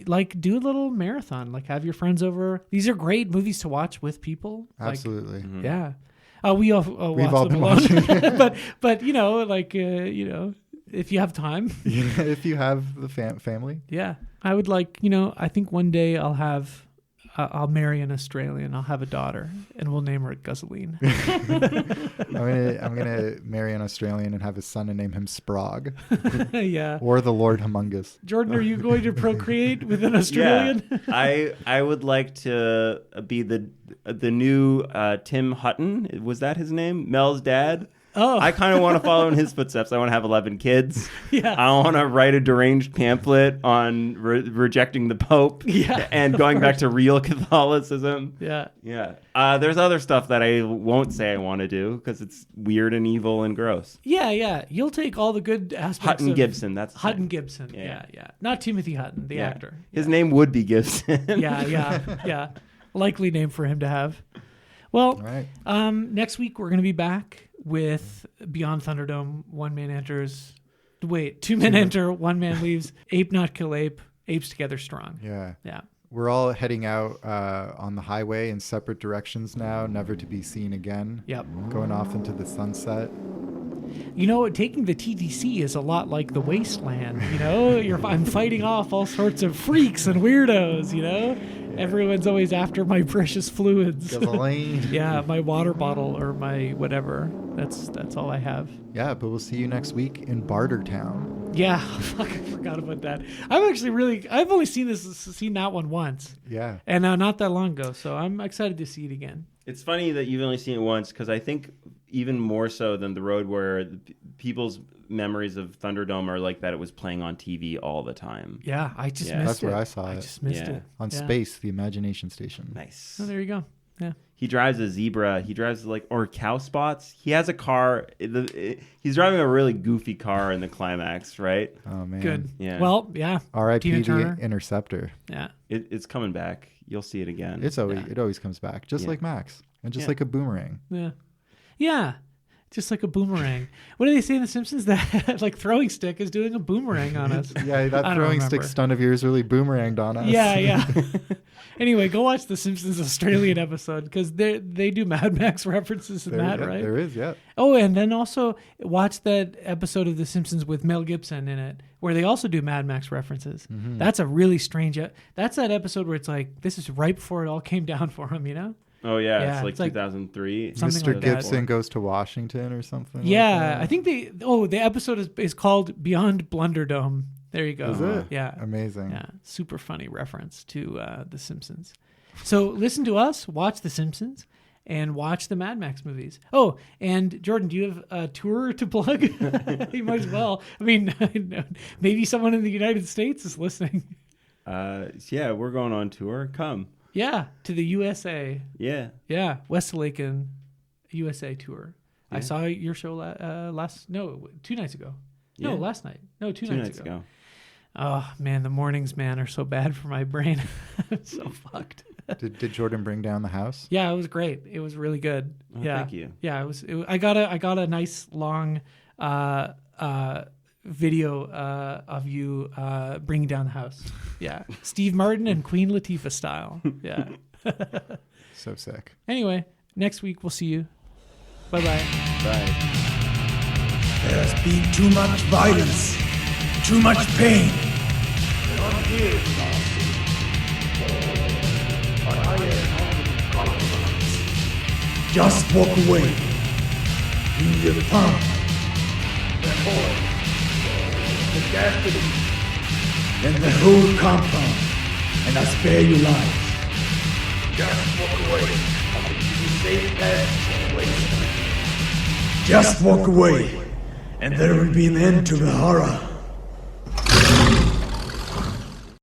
like, do a little marathon. Like, have your friends over. These are great movies to watch with people. Absolutely. Like, yeah. We all We've watch all them been alone. watching. but you know, like you know, if you have time. If you have the family. Yeah, I would like, you know, I think one day I'll marry an Australian. I'll have a daughter, and we'll name her Gasoline. I'm gonna marry an Australian and have his son and name him Sprague Yeah. or the Lord Humongous. Jordan, are you going to procreate with an Australian? Yeah, I would like to be the new Tim Hutton. Was that his name? Mel's dad. Oh. I kind of want to follow in his footsteps. I want to have 11 kids. Yeah. I want to write a deranged pamphlet on rejecting the Pope and going back to real Catholicism. Yeah. Yeah. There's other stuff that I won't say I want to do because it's weird and evil and gross. Yeah. You'll take all the good aspects Hutton of Gibson. That's his Hutton name. Gibson. Yeah. Not Timothy Hutton, the actor. His name would be Gibson. Yeah. Likely name for him to have. Well, Right. Next week we're going to be back with Beyond Thunderdome. Two men enter, one man leaves. Ape not kill ape. Apes together strong. Yeah. We're all heading out on the highway in separate directions now, never to be seen again. Yep. Going off into the sunset. You know, taking the TTC is a lot like the wasteland. You know, I'm fighting off all sorts of freaks and weirdos. You know, everyone's always after my precious fluids. Gasoline. Yeah, my water bottle or my whatever. That's all I have. Yeah, but we'll see you next week in Bartertown. Yeah, fuck, I forgot about that. I've only seen that one once. Yeah. And not that long ago, so I'm excited to see it again. It's funny that you've only seen it once because I think even more so than The Road, where people's memories of Thunderdome are like that it was playing on TV all the time. Yeah, I just missed That's it. where I saw it. I just missed it. On Space, the Imagination Station. Nice. Oh, there you go. Yeah. He drives a zebra. He drives or cow spots. He has a car. He's driving a really goofy car in the climax, right? Oh, man. Good. Yeah. Well, yeah. R.I.P. Tina the Turner. Interceptor. Yeah. It's coming back. You'll see it again. It always comes back, just like Max. And just like a boomerang. Yeah. Yeah. Just like a boomerang. What do they say in The Simpsons? That like throwing stick is doing a boomerang on us. Yeah, that throwing stick stunt of yours really boomeranged on us. Yeah. Anyway, go watch The Simpsons Australian episode because they do Mad Max references in that, right? There is, yeah. Oh, and then also watch that episode of The Simpsons with Mel Gibson in it, where they also do Mad Max references. Mm-hmm. That's a really strange. That's that episode where it's like this is right before it all came down for him, you know? Oh yeah, it's like 2003. Mr. Like Gibson goes to Washington or something. Yeah, like I think the episode is called Beyond Blunderdome. There you go. Is it? Yeah. Amazing. Yeah. Super funny reference to The Simpsons. So listen to us, watch The Simpsons, and watch the Mad Max movies. Oh, and Jordan, do you have a tour to plug? You might as well. I mean, maybe someone in the United States is listening. Yeah, we're going on tour. Come. Yeah, to the USA. Yeah. Yeah, Westlaken USA tour. Yeah. I saw your show 2 nights ago. No, last night. No, two nights ago. Oh, man, the mornings, are so bad for my brain. I'm so fucked. Did Jordan bring down the house? Yeah, it was great. It was really good. Oh, yeah. Thank you. Yeah, I got a nice long video of you bringing down the house. Yeah. Steve Martin and Queen Latifah style. Yeah. So sick. Anyway, next week we'll see you. Bye-bye. Bye. There has been too much violence, too much pain. Just walk away. In the pump, the horse, the gasoline, and the whole compound, and I spare your lives. Just walk away. Safe path. Just walk away, and there will be an end to the horror.